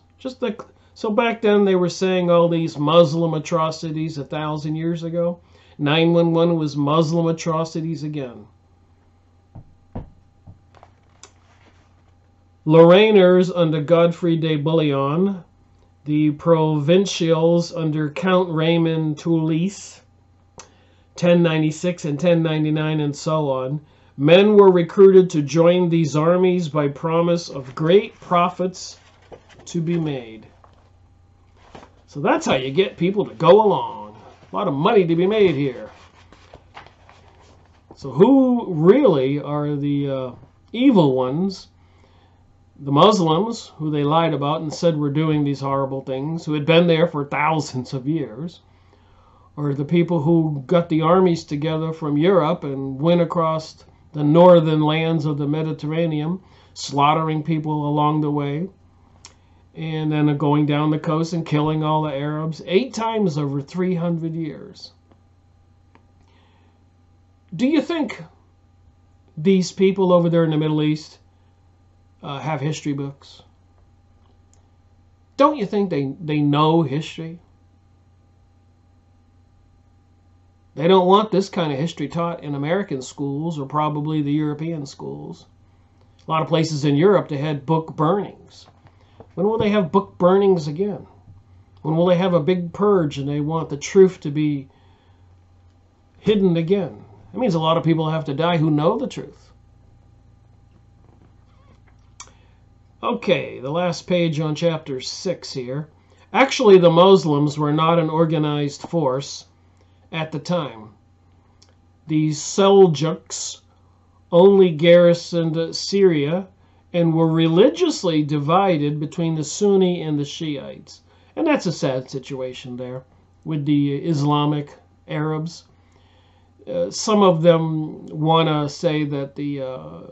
So back then they were saying all these Muslim atrocities 1,000 years ago. 911 was Muslim atrocities again. Lorrainers under Godfrey de Bouillon, the provincials under Count Raymond Toulouse, 1096 and 1099 and so on. Men were recruited to join these armies by promise of great profits to be made. So that's how you get people to go along. A lot of money to be made here. So who really are the evil ones? The Muslims, who they lied about and said were doing these horrible things, who had been there for thousands of years, or the people who got the armies together from Europe and went across the northern lands of the Mediterranean, slaughtering people along the way, and then going down the coast and killing all the Arabs 8 times over 300 years. Do you think these people over there in the Middle East have history books? Don't you think they know history? They don't want this kind of history taught in American schools or probably the European schools. A lot of places in Europe, they had book burnings. When will they have book burnings again? When will they have a big purge and they want the truth to be hidden again? That means a lot of people have to die who know the truth. Okay, the last page on chapter 6 here. Actually, the Muslims were not an organized force at the time. The Seljuks only garrisoned Syria and were religiously divided between the Sunni and the Shiites. And that's a sad situation there with the Islamic Arabs. Some of them want to say that the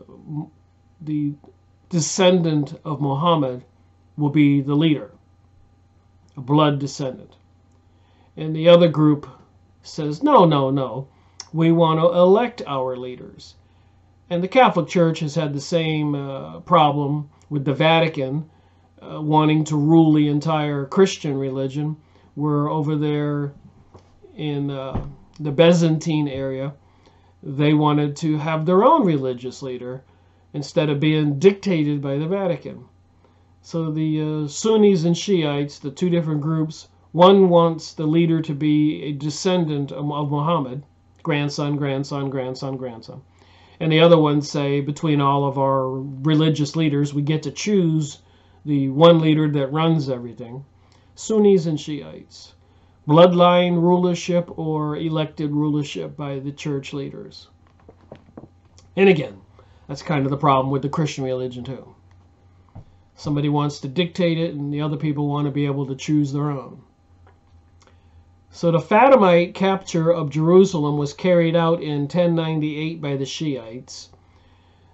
descendant of Muhammad will be the leader, a blood descendant. And the other group says, no, no, no, we want to elect our leaders. And the Catholic Church has had the same problem with the Vatican wanting to rule the entire Christian religion. We're over there in the Byzantine area. They wanted to have their own religious leader instead of being dictated by the Vatican. So the Sunnis and Shiites, the two different groups, one wants the leader to be a descendant of Muhammad, grandson, grandson, grandson, grandson. And the other ones say, between all of our religious leaders, we get to choose the one leader that runs everything. Sunnis and Shiites. Bloodline rulership or elected rulership by the church leaders. And again, that's kind of the problem with the Christian religion too. Somebody wants to dictate it and the other people want to be able to choose their own. So the Fatimite capture of Jerusalem was carried out in 1098 by the Shiites.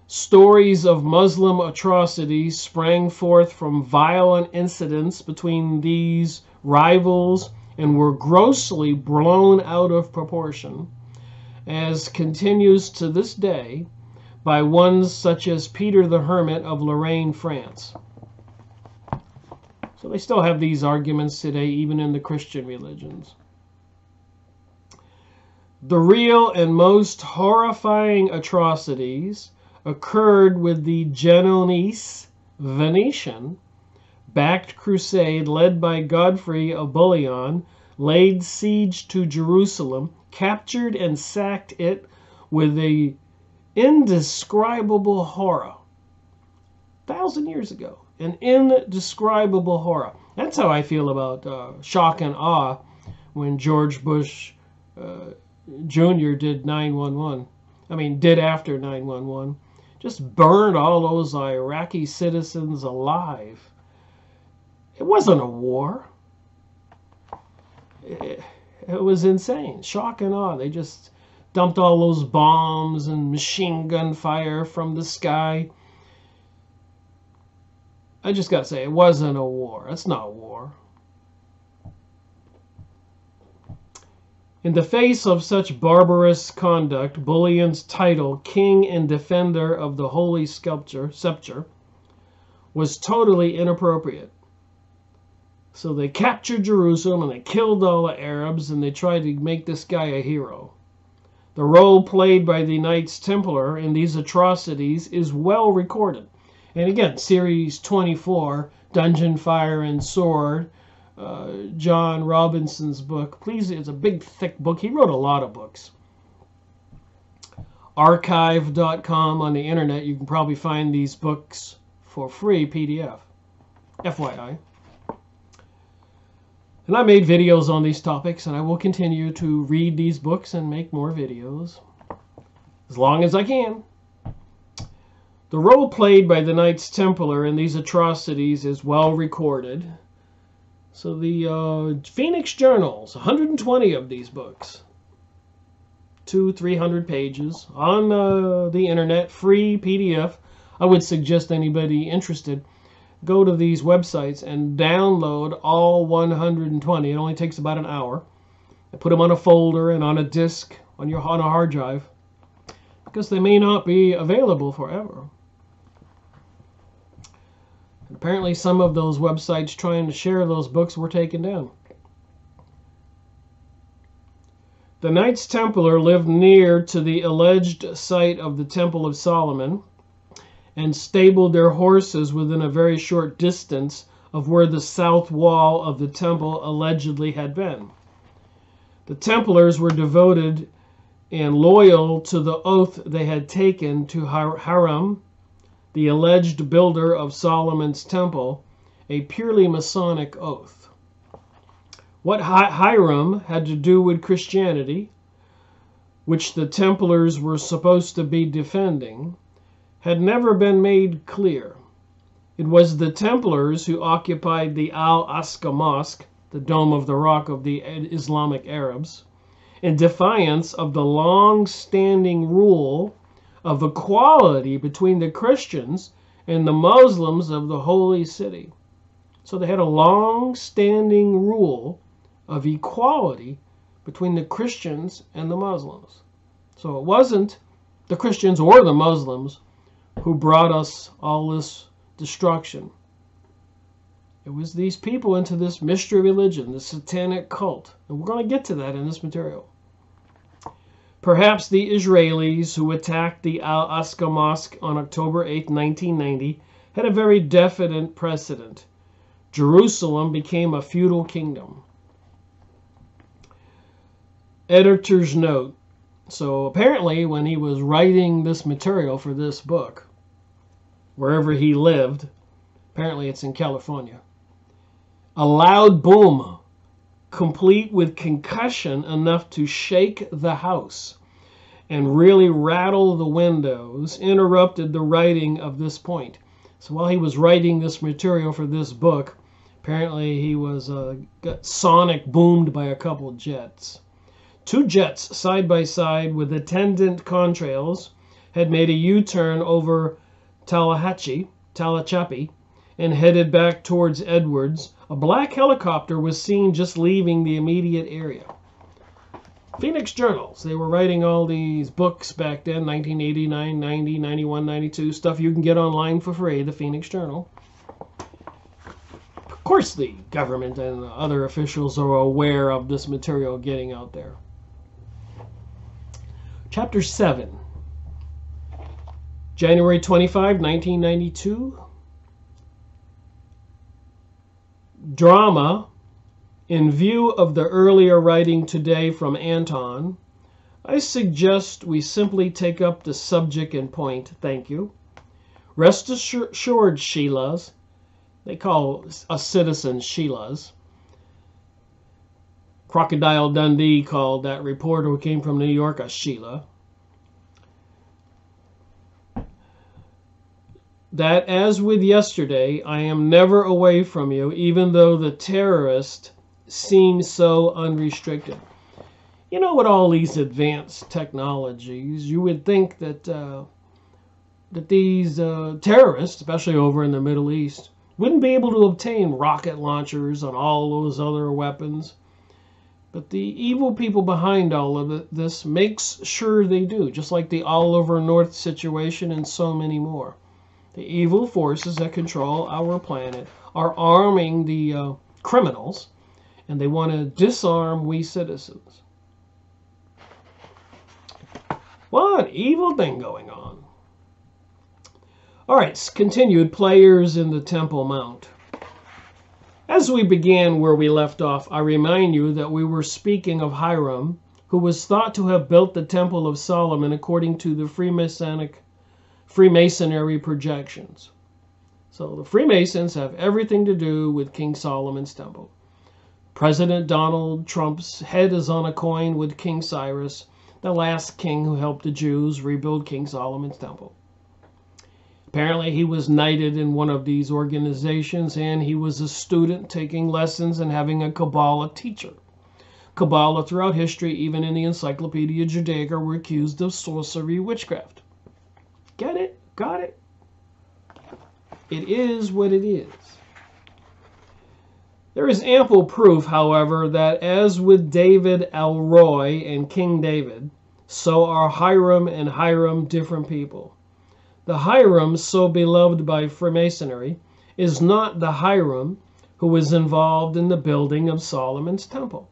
Stories of Muslim atrocities sprang forth from violent incidents between these rivals and were grossly blown out of proportion, as continues to this day by ones such as Peter the Hermit of Lorraine, France. So they still have these arguments today, even in the Christian religions. The real and most horrifying atrocities occurred with the Genoese Venetian backed crusade led by Godfrey of Bouillon, laid siege to Jerusalem, captured and sacked it with a indescribable horror. 1,000 years ago, an indescribable horror. That's how I feel about shock and awe when George Bush Jr. did 9/11. I mean, did after 9/11. Just burned all those Iraqi citizens alive. It wasn't a war. It was insane. Shock and awe. They just dumped all those bombs and machine gun fire from the sky. I just got to say, it wasn't a war. That's not a war. In the face of such barbarous conduct, Bullion's title, King and Defender of the Holy Sepulchre, was totally inappropriate. So they captured Jerusalem and they killed all the Arabs and they tried to make this guy a hero. The role played by the Knights Templar in these atrocities is well recorded. And again, Series 24, Dungeon, Fire, and Sword, John Robinson's book. Please, it's a big, thick book. He wrote a lot of books. Archive.com on the internet, you can probably find these books for free PDF. FYI. And I made videos on these topics, and I will continue to read these books and make more videos as long as I can. The role played by the Knights Templar in these atrocities is well recorded. So the Phoenix Journals, 120 of these books, 200-300 pages on the internet, free PDF. I would suggest anybody interested go to these websites and download all 120. It only takes about an hour. And put them on a folder and on a disk on a hard drive, because they may not be available forever. And apparently some of those websites trying to share those books were taken down. The Knights Templar lived near to the alleged site of the Temple of Solomon and stabled their horses within a very short distance of where the south wall of the temple allegedly had been. The Templars were devoted and loyal to the oath they had taken to Hiram, the alleged builder of Solomon's temple, a purely Masonic oath. What Hiram had to do with Christianity, which the Templars were supposed to be defending, had never been made clear. It was the Templars who occupied the Al-Aqsa Mosque, the Dome of the Rock of the Islamic Arabs, in defiance of the long-standing rule of equality between the Christians and the Muslims of the Holy City. So they had a long-standing rule of equality between the Christians and the Muslims. So it wasn't the Christians or the Muslims who brought us all this destruction. It was these people into this mystery religion, the satanic cult. And we're going to get to that in this material. Perhaps the Israelis who attacked the Al-Aqsa Mosque on October 8, 1990, had a very definite precedent. Jerusalem became a feudal kingdom. Editor's note. So apparently when he was writing this material for this book, wherever he lived, apparently it's in California, a loud boom, complete with concussion enough to shake the house and really rattle the windows, interrupted the writing of this point. So while he was writing this material for this book, apparently he was got sonic boomed by a couple jets. Two jets side by side with attendant contrails had made a U-turn over Tallahatchie, and headed back towards Edwards. A black helicopter was seen just leaving the immediate area. Phoenix Journals. They were writing all these books back then, 1989, 90, 91, 92, stuff you can get online for free, the Phoenix Journal. Of course the government and other officials are aware of this material getting out there. Chapter 7. January 25, 1992. Drama. In view of the earlier writing today from Anton, I suggest we simply take up the subject in point. Thank you. Rest assured, Sheilas. They call a citizen Sheilas. Crocodile Dundee called that reporter who came from New York a Sheila. That, as with yesterday, I am never away from you, even though the terrorist seems so unrestricted. You know, with all these advanced technologies, you would think that that these terrorists, especially over in the Middle East, wouldn't be able to obtain rocket launchers and all those other weapons. But the evil people behind all of this makes sure they do, just like the Oliver North situation and so many more. The evil forces that control our planet are arming the criminals, and they want to disarm we citizens. What evil thing going on? All right, continued players in the Temple Mount. As we began where we left off, I remind you that we were speaking of Hiram, who was thought to have built the Temple of Solomon according to the Freemasonry projections. So the Freemasons have everything to do with King Solomon's temple. President Donald Trump's head is on a coin with King Cyrus, the last king who helped the Jews rebuild King Solomon's temple. Apparently he was knighted in one of these organizations, and he was a student taking lessons and having a Kabbalah teacher. Kabbalah throughout history, even in the Encyclopedia Judaica, were accused of sorcery, witchcraft. Get it? Got it? It is what it is. There is ample proof, however, that as with David Elroy and King David, so are Hiram and Hiram different people. The Hiram, so beloved by Freemasonry, is not the Hiram who was involved in the building of Solomon's temple,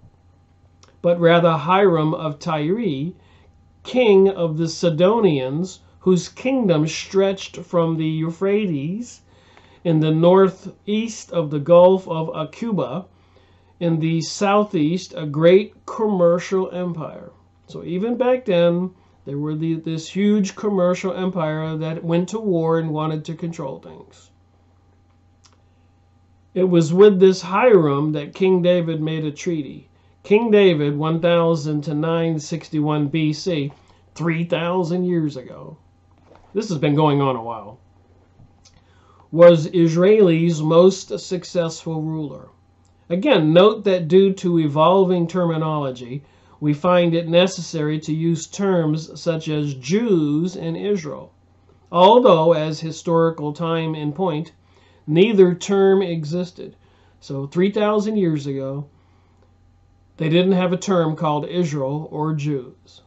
but rather Hiram of Tyre, king of the Sidonians, whose kingdom stretched from the Euphrates in the northeast of the Gulf of Aqaba, in the southeast, a great commercial empire. So even back then, there were this huge commercial empire that went to war and wanted to control things. It was with this Hiram that King David made a treaty. King David, 1000 to 961 BC, 3,000 years ago. This has been going on a while. Was Israel's most successful ruler. Again, note that due to evolving terminology, we find it necessary to use terms such as Jews and Israel. Although, as historical time and point, neither term existed. So 3,000 years ago, they didn't have a term called Israel or Jews.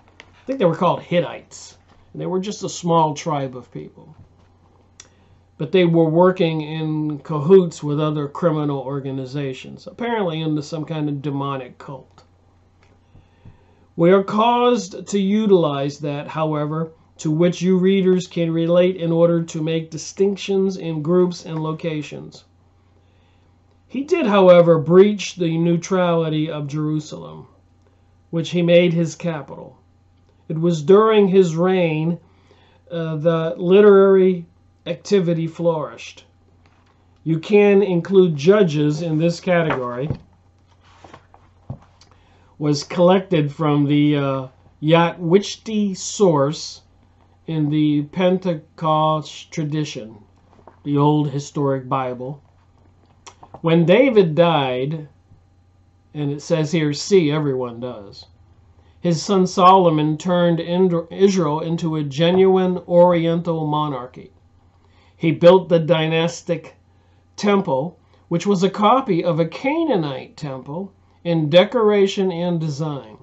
I think they were called Hittites. And they were just a small tribe of people. But they were working in cahoots with other criminal organizations, apparently into some kind of demonic cult. We are caused to utilize that, however, to which you readers can relate in order to make distinctions in groups and locations. He did, however, breach the neutrality of Jerusalem, which he made his capital. It was during his reign that literary activity flourished. You can include Judges in this category. Was collected from the Yatwishti source in the Pentecost tradition, the old historic Bible. When David died, and it says here, see, everyone does, his son Solomon turned Israel into a genuine Oriental monarchy. He built the dynastic temple, which was a copy of a Canaanite temple in decoration and design.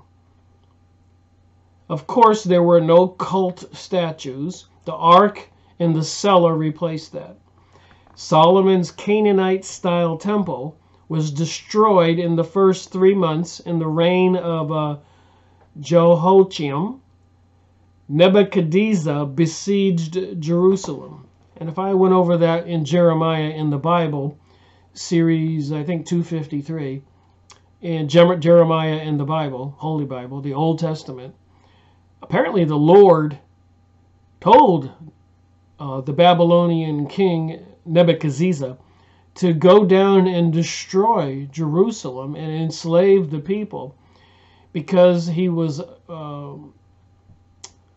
Of course, there were no cult statues. The ark in the cellar replaced that. Solomon's Canaanite-style temple was destroyed in the first 3 months in the reign of Jehoiakim. Nebuchadnezzar besieged Jerusalem. And if I went over that in Jeremiah in the Bible, series, I think 253, in Jeremiah in the Bible, Holy Bible, the Old Testament, apparently the Lord told the Babylonian king Nebuchadnezzar to go down and destroy Jerusalem and enslave the people because he was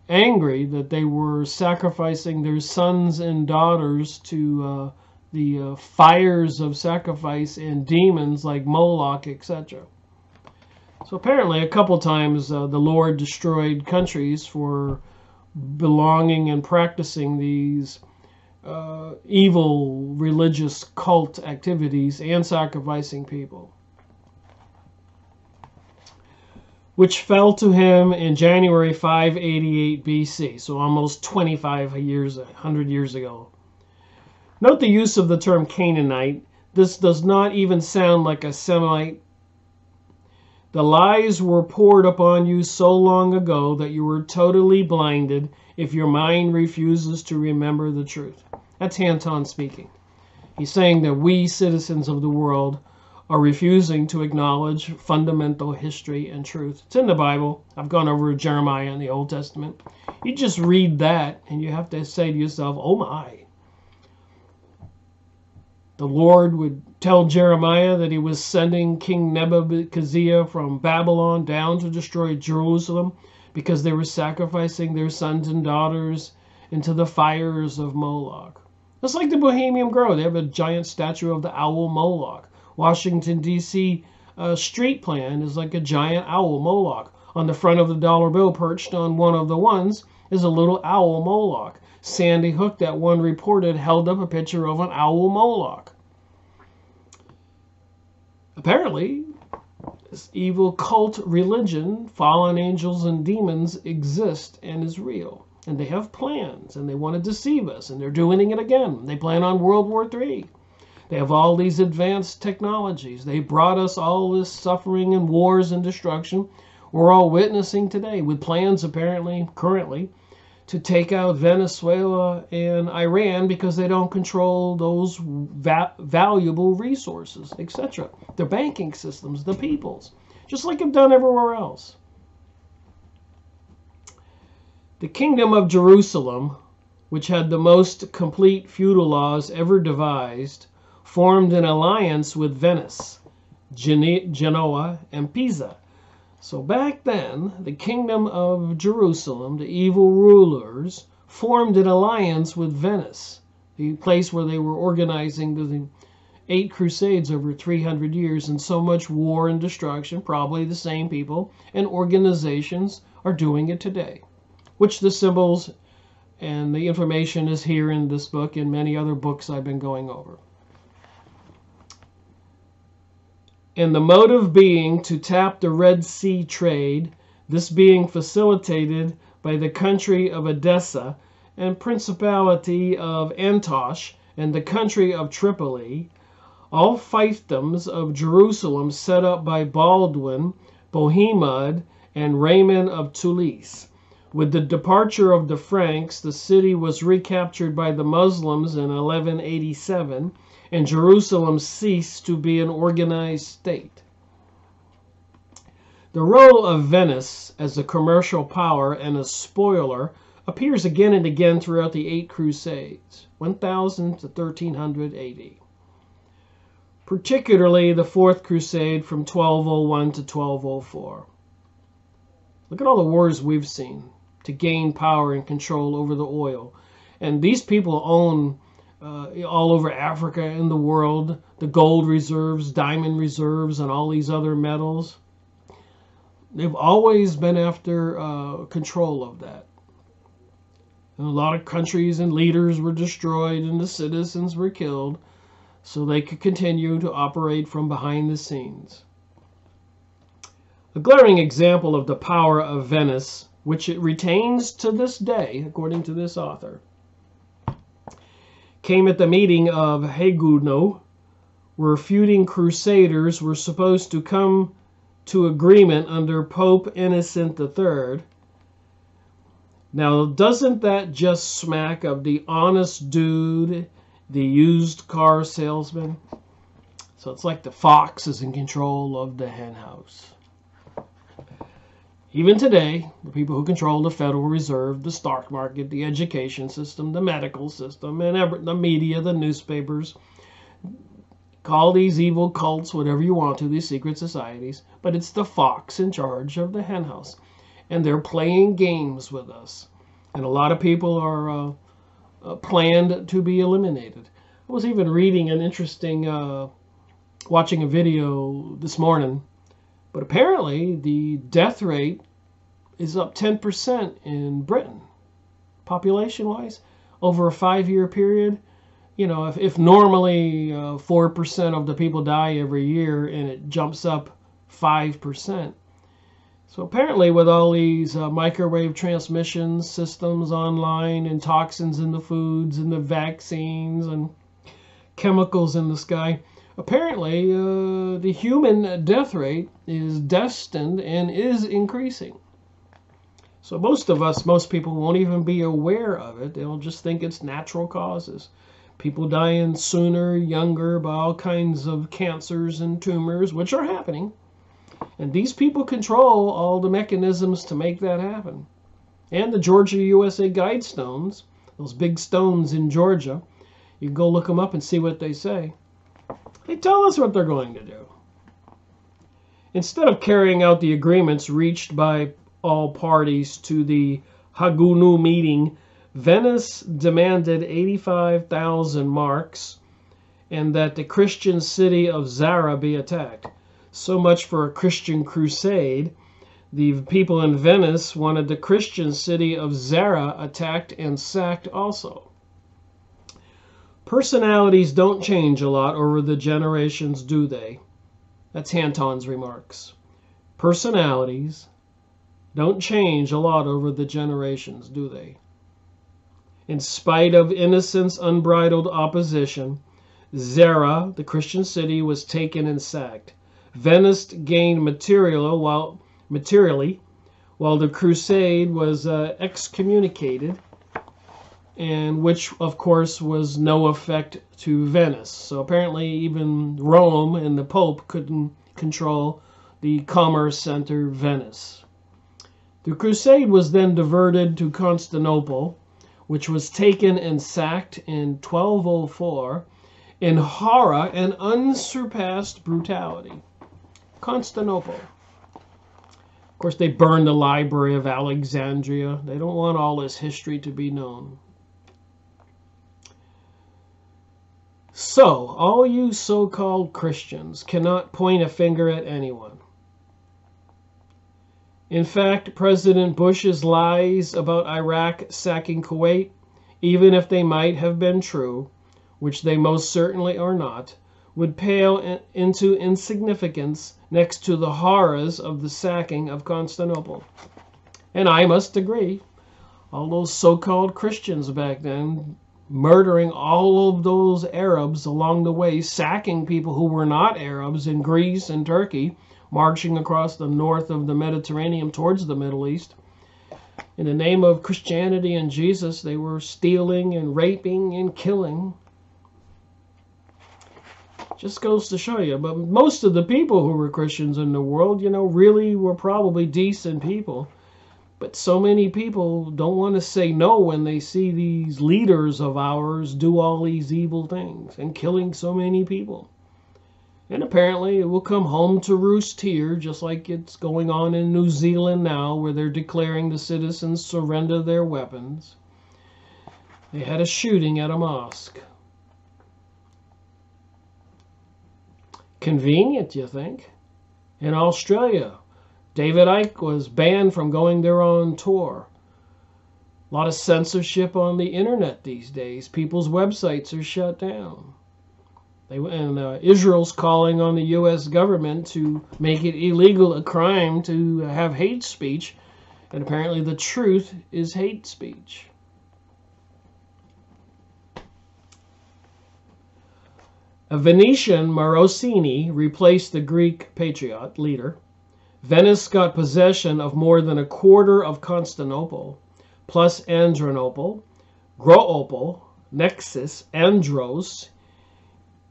angry that they were sacrificing their sons and daughters to the fires of sacrifice and demons like Moloch, etc. So apparently a couple times the Lord destroyed countries for belonging and practicing these evil religious cult activities and sacrificing people, which fell to him in January 588 BC, so almost 100 years ago. Note the use of the term Canaanite. This does not even sound like a Semite. The lies were poured upon you so long ago that you were totally blinded if your mind refuses to remember the truth. That's Hanton speaking. He's saying that we, citizens of the world, are refusing to acknowledge fundamental history and truth. It's in the Bible. I've gone over Jeremiah in the Old Testament. You just read that and you have to say to yourself, oh my. The Lord would tell Jeremiah that he was sending King Nebuchadnezzar from Babylon down to destroy Jerusalem because they were sacrificing their sons and daughters into the fires of Moloch. It's like the Bohemian Grove. They have a giant statue of the owl Moloch. Washington, D.C. Street plan is like a giant owl Moloch. On the front of the dollar bill, perched on one of the ones, is a little owl Moloch. Sandy Hook, that one reported, held up a picture of an owl Moloch. Apparently, this evil cult religion, fallen angels and demons, exist and is real. And they have plans, and they want to deceive us, and they're doing it again. They plan on World War III. They have all these advanced technologies. They brought us all this suffering and wars and destruction we're all witnessing today, with plans apparently, currently, to take out Venezuela and Iran because they don't control those valuable resources, etc. Their banking systems, the people's, just like they've done everywhere else. The Kingdom of Jerusalem, which had the most complete feudal laws ever devised, formed an alliance with Venice, Genoa, and Pisa. So back then, the kingdom of Jerusalem, the evil rulers, formed an alliance with Venice, the place where they were organizing the 8 crusades over 300 years, and so much war and destruction. Probably the same people and organizations are doing it today, which the symbols and the information is here in this book and many other books I've been going over. And the motive being to tap the Red Sea trade, this being facilitated by the country of Edessa and principality of Antosh and the country of Tripoli, all fiefdoms of Jerusalem set up by Baldwin, Bohemond, and Raymond of Toulouse. With the departure of the Franks, the city was recaptured by the Muslims in 1187, and Jerusalem ceased to be an organized state. The role of Venice as a commercial power and a spoiler appears again and again throughout the 8 Crusades, 1000 to 1300 AD. Particularly the 4th Crusade from 1201 to 1204. Look at all the wars we've seen to gain power and control over the oil. And these people own all over Africa and the world, the gold reserves, diamond reserves, and all these other metals. They've always been after control of that. And a lot of countries and leaders were destroyed and the citizens were killed so they could continue to operate from behind the scenes. A glaring example of the power of Venice, which it retains to this day, according to this author, came at the meeting of Haguenau, where feuding crusaders were supposed to come to agreement under Pope Innocent III. Now, doesn't that just smack of the honest dude, the used car salesman? So it's like the fox is in control of the hen house. Even today, the people who control the Federal Reserve, the stock market, the education system, the medical system, and the media, the newspapers, call these evil cults whatever you want to, these secret societies, but it's the fox in charge of the hen house. And they're playing games with us. And a lot of people are planned to be eliminated. I was even reading an interesting, watching a video this morning, but apparently the death rate is up 10% in Britain, population-wise, over a 5-year period. You know, if normally 4% of the people die every year, and it jumps up 5%. So apparently with all these microwave transmission systems online and toxins in the foods and the vaccines and chemicals in the sky, apparently the human death rate is destined and is increasing. So most people won't even be aware of it. They'll just think it's natural causes. People dying sooner, younger, by all kinds of cancers and tumors, which are happening. And these people control all the mechanisms to make that happen. And the Georgia USA Guidestones, those big stones in Georgia, you can go look them up and see what they say. They tell us what they're going to do. Instead of carrying out the agreements reached by all parties to the Haguenau meeting, Venice demanded 85,000 marks and that the Christian city of Zara be attacked. So much for a Christian crusade. The people in Venice wanted the Christian city of Zara attacked and sacked also. Personalities don't change a lot over the generations, do they? That's Hanton's remarks. Personalities don't change a lot over the generations, do they? In spite of Innocent's unbridled opposition, Zara, the Christian city, was taken and sacked. Venice gained materially while the crusade was excommunicated, and which of course was no effect to Venice. So apparently even Rome and the Pope couldn't control the commerce center Venice. The crusade was then diverted to Constantinople, which was taken and sacked in 1204 in horror and unsurpassed brutality. Constantinople. Of course, they burned the Library of Alexandria. They don't want all this history to be known. So, all you so-called Christians cannot point a finger at anyone. In fact, President Bush's lies about Iraq sacking Kuwait, even if they might have been true, which they most certainly are not, would pale into insignificance next to the horrors of the sacking of Constantinople. And I must agree, all those so-called Christians back then, murdering all of those Arabs along the way, sacking people who were not Arabs in Greece and Turkey, marching across the north of the Mediterranean towards the Middle East. In the name of Christianity and Jesus, they were stealing and raping and killing. Just goes to show you. But most of the people who were Christians in the world, really were probably decent people. But so many people don't want to say no when they see these leaders of ours do all these evil things and killing so many people. And apparently it will come home to roost here, just like it's going on in New Zealand now, where they're declaring the citizens surrender their weapons. They had a shooting at a mosque. Convenient, you think? In Australia, David Icke was banned from going there on tour. A lot of censorship on the internet these days. People's websites are shut down. Israel's calling on the U.S. government to make it illegal, a crime, to have hate speech. And apparently the truth is hate speech. A Venetian, Morosini, replaced the Greek patriot leader. Venice got possession of more than a quarter of Constantinople, plus Adrianople, Groopol, Nexus, Andros,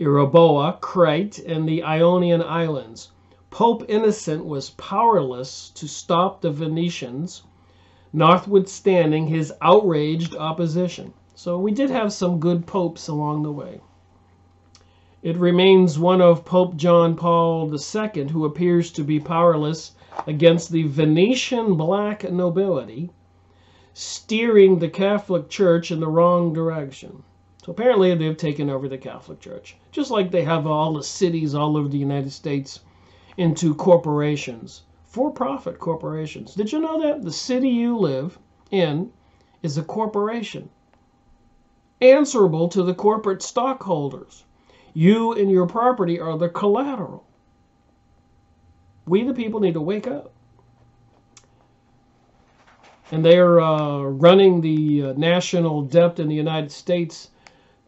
Eroboa, Crete, and the Ionian Islands. Pope Innocent was powerless to stop the Venetians, notwithstanding his outraged opposition. So we did have some good popes along the way. It remains one of Pope John Paul II who appears to be powerless against the Venetian black nobility, steering the Catholic Church in the wrong direction. So apparently they've taken over the Catholic Church, just like they have all the cities all over the United States into corporations, for-profit corporations. Did you know that? The city you live in is a corporation, answerable to the corporate stockholders. You and your property are the collateral. We, the people, need to wake up. And they're running the national debt in the United States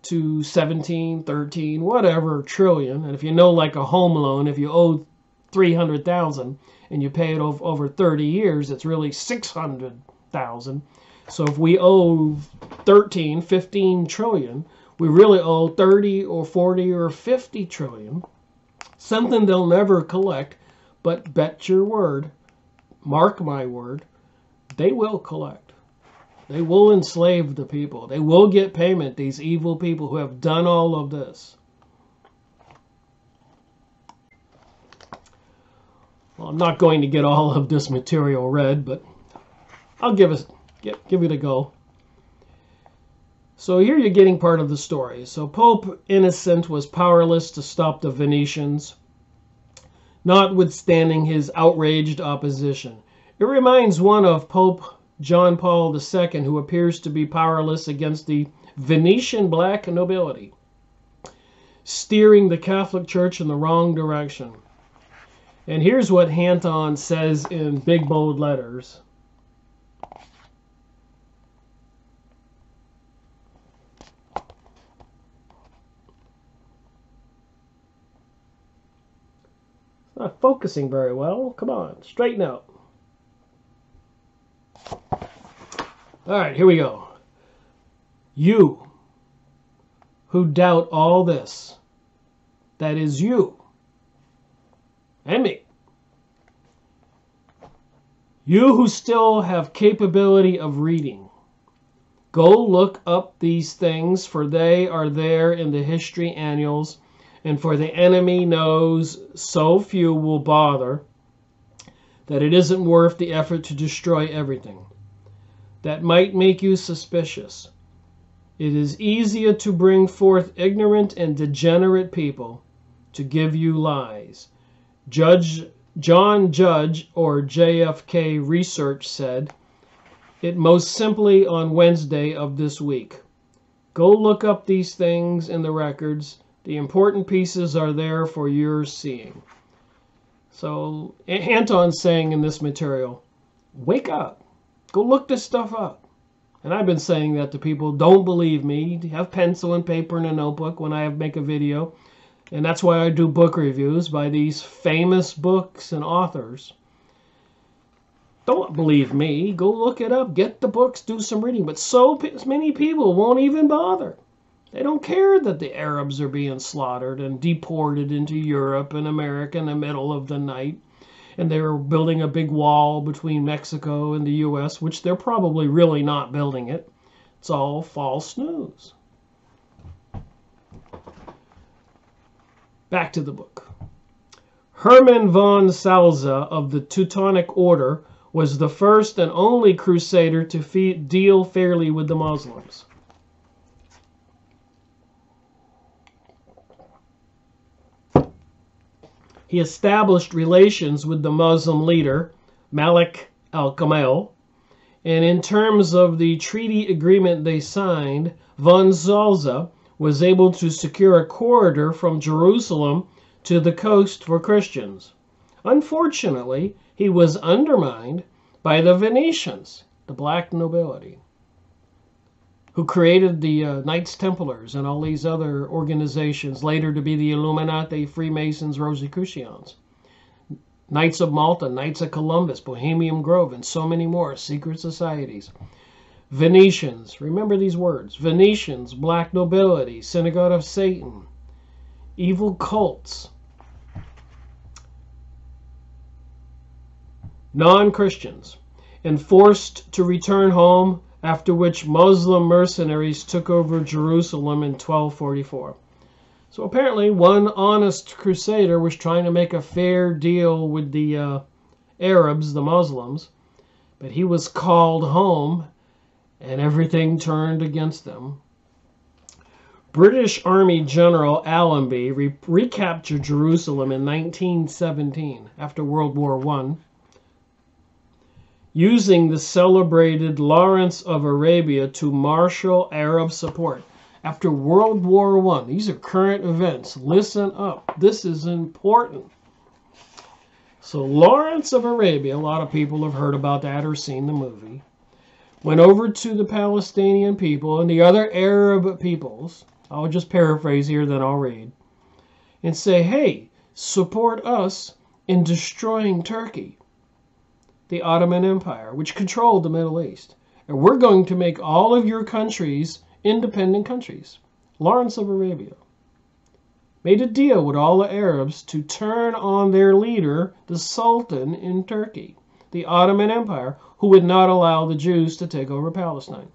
to 17, 13, whatever trillion. And if you know, like a home loan, if you owe $300,000 and you pay it over 30 years, it's really $600,000. So if we owe 13, 15 trillion, we really owe 30 or 40 or 50 trillion. Something they'll never collect, but bet your word, mark my word, they will collect. They will enslave the people. They will get payment, these evil people who have done all of this. Well, I'm not going to get all of this material read, but I'll give it a go. So here you're getting part of the story. So Pope Innocent was powerless to stop the Venetians, notwithstanding his outraged opposition. It reminds one of Pope John Paul II, who appears to be powerless against the Venetian black nobility, steering the Catholic Church in the wrong direction. And here's what Hanton says in big bold letters. Not focusing very well. Come on, straighten out. All right, here we go. You who doubt all this, that is you and me. You who still have capability of reading, go look up these things, for they are there in the history annals, and for the enemy knows so few will bother that it isn't worth the effort to destroy everything. That might make you suspicious. It is easier to bring forth ignorant and degenerate people to give you lies. John Judge, or JFK Research, said it most simply on Wednesday of this week. Go look up these things in the records. The important pieces are there for your seeing. So Anton's saying in this material, wake up. Go look this stuff up. And I've been saying that to people. Don't believe me. Have pencil and paper and a notebook when I make a video. And that's why I do book reviews by these famous books and authors. Don't believe me. Go look it up. Get the books. Do some reading. But so many people won't even bother. They don't care that the Arabs are being slaughtered and deported into Europe and America in the middle of the night. And they're building a big wall between Mexico and the U.S., which they're probably really not building it. It's all false news. Back to the book. Hermann von Salza of the Teutonic Order was the first and only crusader to deal fairly with the Muslims. He established relations with the Muslim leader, Malik al-Kamel, and in terms of the treaty agreement they signed, von Salza was able to secure a corridor from Jerusalem to the coast for Christians. Unfortunately, he was undermined by the Venetians, the black nobility, who created the Knights Templars and all these other organizations, later to be the Illuminati, Freemasons, Rosicrucians, Knights of Malta, Knights of Columbus, Bohemian Grove, and so many more secret societies. Venetians, remember these words, Venetians, black nobility, synagogue of Satan, evil cults, non-Christians, and forced to return home, after which Muslim mercenaries took over Jerusalem in 1244. So apparently one honest crusader was trying to make a fair deal with the Arabs, the Muslims, but he was called home and everything turned against them. British Army General Allenby recaptured Jerusalem in 1917 after World War I, using the celebrated Lawrence of Arabia to marshal Arab support. After World War I, these are current events. Listen up. This is important. So Lawrence of Arabia, a lot of people have heard about that or seen the movie, went over to the Palestinian people and the other Arab peoples, I'll just paraphrase here, then I'll read, and say, hey, support us in destroying Turkey, the Ottoman Empire, which controlled the Middle East. And we're going to make all of your countries independent countries. Lawrence of Arabia made a deal with all the Arabs to turn on their leader, the Sultan in Turkey, the Ottoman Empire, who would not allow the Jews to take over Palestine.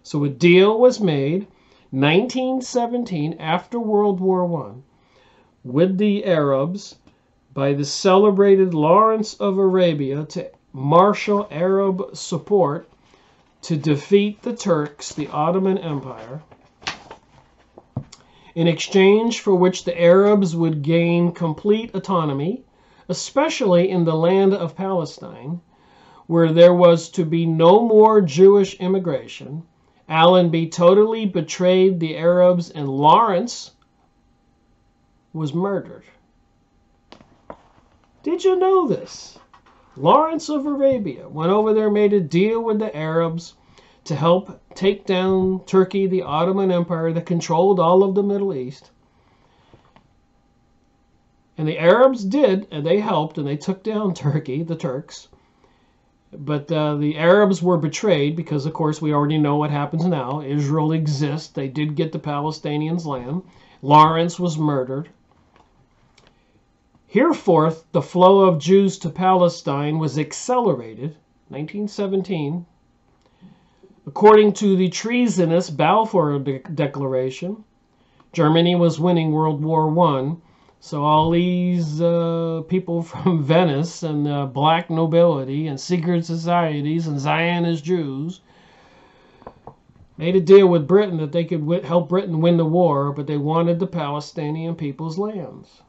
So a deal was made 1917 after World War I with the Arabs by the celebrated Lawrence of Arabia to marshal Arab support to defeat the Turks, the Ottoman Empire, in exchange for which the Arabs would gain complete autonomy, especially in the land of Palestine, where there was to be no more Jewish immigration. Allenby totally betrayed the Arabs, and Lawrence was murdered. Did you know this? Lawrence of Arabia went over there, made a deal with the Arabs to help take down Turkey, the Ottoman Empire that controlled all of the Middle East. And the Arabs did, and they helped, and they took down Turkey, the Turks. But the Arabs were betrayed because, of course, we already know what happens now. Israel exists. They did get the Palestinians' land. Lawrence was murdered. Hereforth, the flow of Jews to Palestine was accelerated, 1917, according to the treasonous Balfour Declaration. Germany was winning World War I. So all these people from Venice and black nobility and secret societies and Zionist Jews made a deal with Britain that they could help Britain win the war, but they wanted the Palestinian people's lands.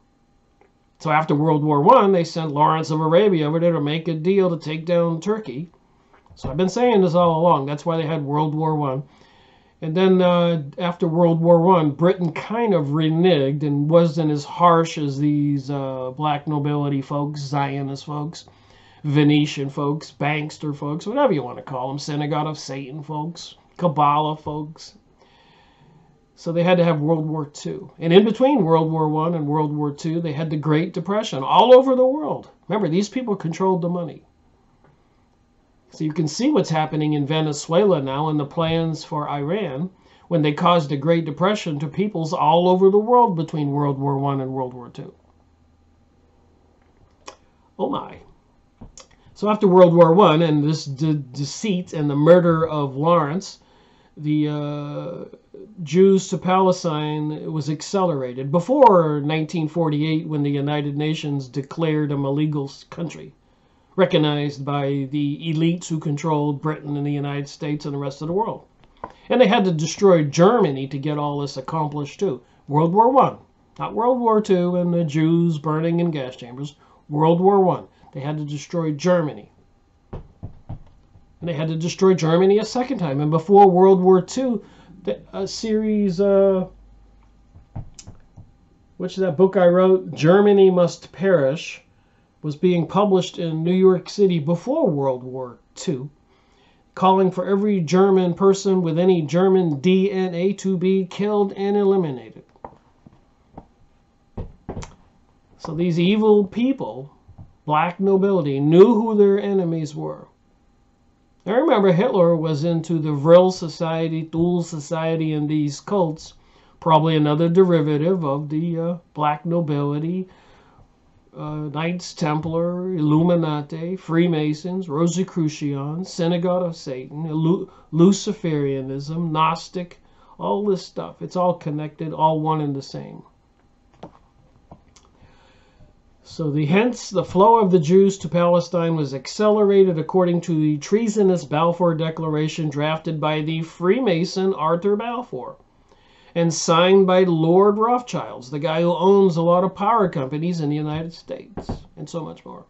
So after World War I, they sent Lawrence of Arabia over there to make a deal to take down Turkey. So I've been saying this all along. That's why they had World War I. And then after World War I, Britain kind of reneged and wasn't as harsh as these black nobility folks, Zionist folks, Venetian folks, bankster folks, whatever you want to call them, Synagogue of Satan folks, Kabbalah folks. So they had to have World War II. And in between World War I and World War II, they had the Great Depression all over the world. Remember, these people controlled the money. So you can see what's happening in Venezuela now and the plans for Iran when they caused a Great Depression to peoples all over the world between World War I and World War II. Oh my. So after World War I and this deceit and the murder of Lawrence, the Jews to Palestine was accelerated before 1948 when the United Nations declared them a legal country, recognized by the elites who controlled Britain and the United States and the rest of the world. And they had to destroy Germany to get all this accomplished too. World War I, not World War II and the Jews burning in gas chambers. World War I. They had to destroy Germany. And they had to destroy Germany a second time. And before World War II, a series, which is that book I wrote, Germany Must Perish, was being published in New York City before World War II, calling for every German person with any German DNA to be killed and eliminated. So these evil people, black nobility, knew who their enemies were. I remember Hitler was into the Vril Society, Thule Society, and these cults, probably another derivative of the black nobility, Knights Templar, Illuminati, Freemasons, Rosicrucians, Synagogue of Satan, Luciferianism, Gnostic, all this stuff. It's all connected, all one and the same. So hence the flow of the Jews to Palestine was accelerated according to the treasonous Balfour Declaration drafted by the Freemason Arthur Balfour and signed by Lord Rothschilds, the guy who owns a lot of power companies in the United States, and so much more,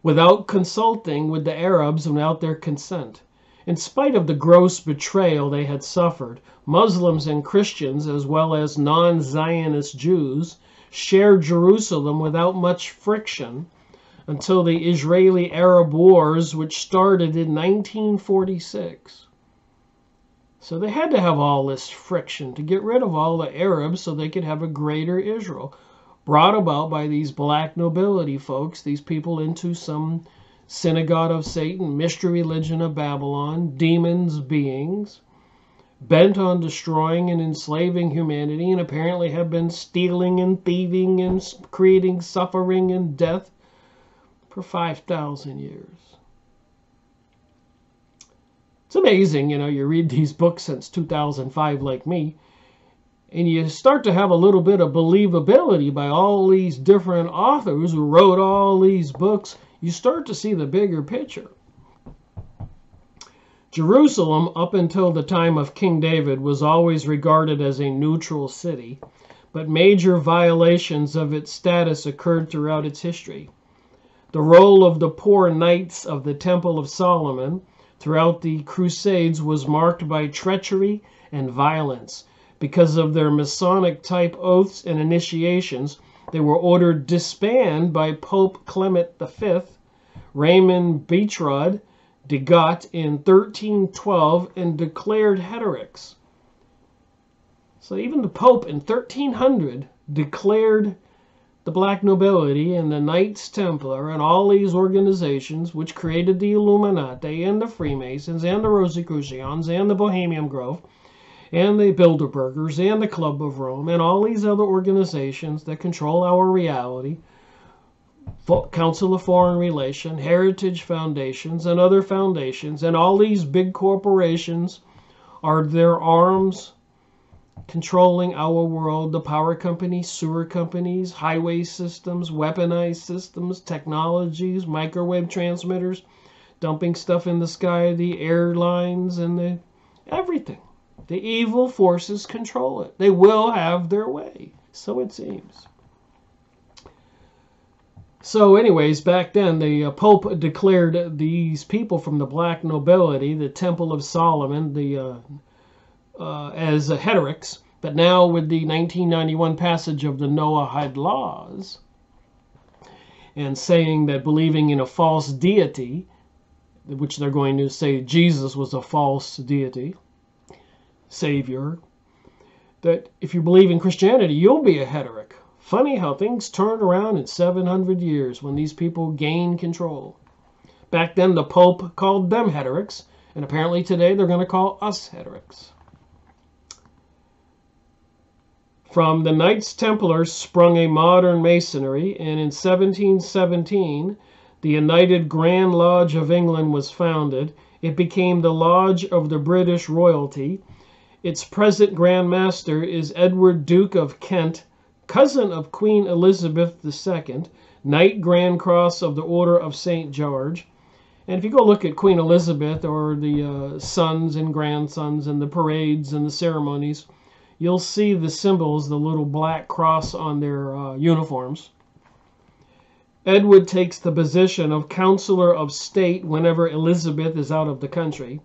without consulting with the Arabs and without their consent. In spite of the gross betrayal they had suffered, Muslims and Christians, as well as non-Zionist Jews, shared Jerusalem without much friction until the Israeli-Arab Wars, which started in 1946. So they had to have all this friction to get rid of all the Arabs so they could have a greater Israel, brought about by these black nobility folks, these people into some synagogue of Satan, mystery religion of Babylon, demons, beings, bent on destroying and enslaving humanity, and apparently have been stealing and thieving and creating suffering and death for 5,000 years. It's amazing, you read these books since 2005 like me, and you start to have a little bit of believability by all these different authors who wrote all these books. You start to see the bigger picture. Jerusalem, up until the time of King David, was always regarded as a neutral city, but major violations of its status occurred throughout its history. The role of the poor knights of the Temple of Solomon throughout the Crusades was marked by treachery and violence. Because of their Masonic-type oaths and initiations, they were ordered disbanded by Pope Clement V, Raymond Bertrand de Got in 1312, and declared heretics. So even the Pope in 1300 declared the black nobility and the Knights Templar and all these organizations which created the Illuminati and the Freemasons and the Rosicrucians and the Bohemian Grove and the Bilderbergers and the Club of Rome and all these other organizations that control our reality, Council of Foreign Relations, Heritage Foundations, and other foundations, and all these big corporations are their arms controlling our world, the power companies, sewer companies, highway systems, weaponized systems, technologies, microwave transmitters, dumping stuff in the sky, the airlines, and everything. The evil forces control it. They will have their way, so it seems. So anyways, back then, the Pope declared these people from the black nobility, the Temple of Solomon, as heretics. But now with the 1991 passage of the Noahide laws, and saying that believing in a false deity, which they're going to say Jesus was a false deity, savior, that if you believe in Christianity, you'll be a heretic. Funny how things turn around in 700 years when these people gain control. Back then, the Pope called them heretics, and apparently today they're going to call us heretics. From the Knights Templars sprung a modern Masonry, and in 1717, the United Grand Lodge of England was founded. It became the Lodge of the British Royalty. Its present Grand Master is Edward, Duke of Kent, cousin of Queen Elizabeth II, Knight Grand Cross of the Order of St. George. And if you go look at Queen Elizabeth or the sons and grandsons and the parades and the ceremonies, you'll see the symbols, the little black cross on their uniforms. Edward takes the position of Counselor of State whenever Elizabeth is out of the country.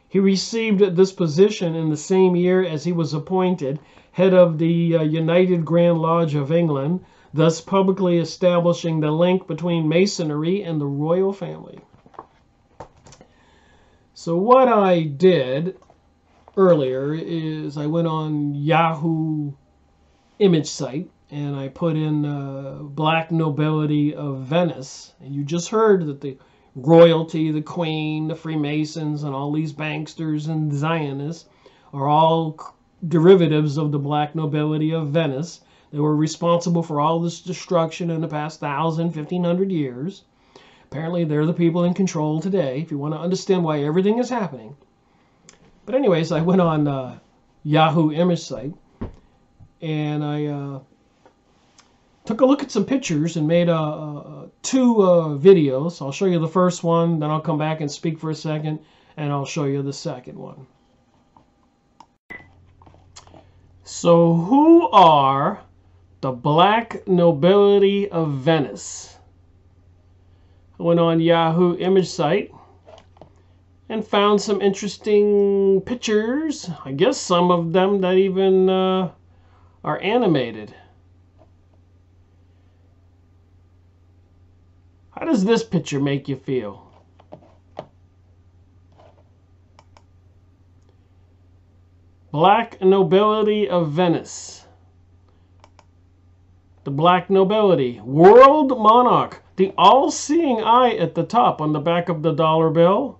He received this position in the same year as he was appointed head of the United Grand Lodge of England, thus publicly establishing the link between Masonry and the royal family. So what I did earlier is I went on Yahoo image site and I put in Black Nobility of Venice. And you just heard that the royalty, the Queen, the Freemasons, and all these banksters and Zionists are all derivatives of the Black Nobility of Venice. They were responsible for all this destruction in the past 1,000, 1,500 years. Apparently, they're the people in control today, if you want to understand why everything is happening. But anyways, I went on Yahoo image site, and I took a look at some pictures and made two videos. I'll show you the first one, then I'll come back and speak for a second, and I'll show you the second one. So who are the Black Nobility of Venice? I went on Yahoo image site and found some interesting pictures. I guess some of them that even are animated. How does this picture make you feel? Black Nobility of Venice. The Black Nobility. World Monarch. The all-seeing eye at the top on the back of the dollar bill.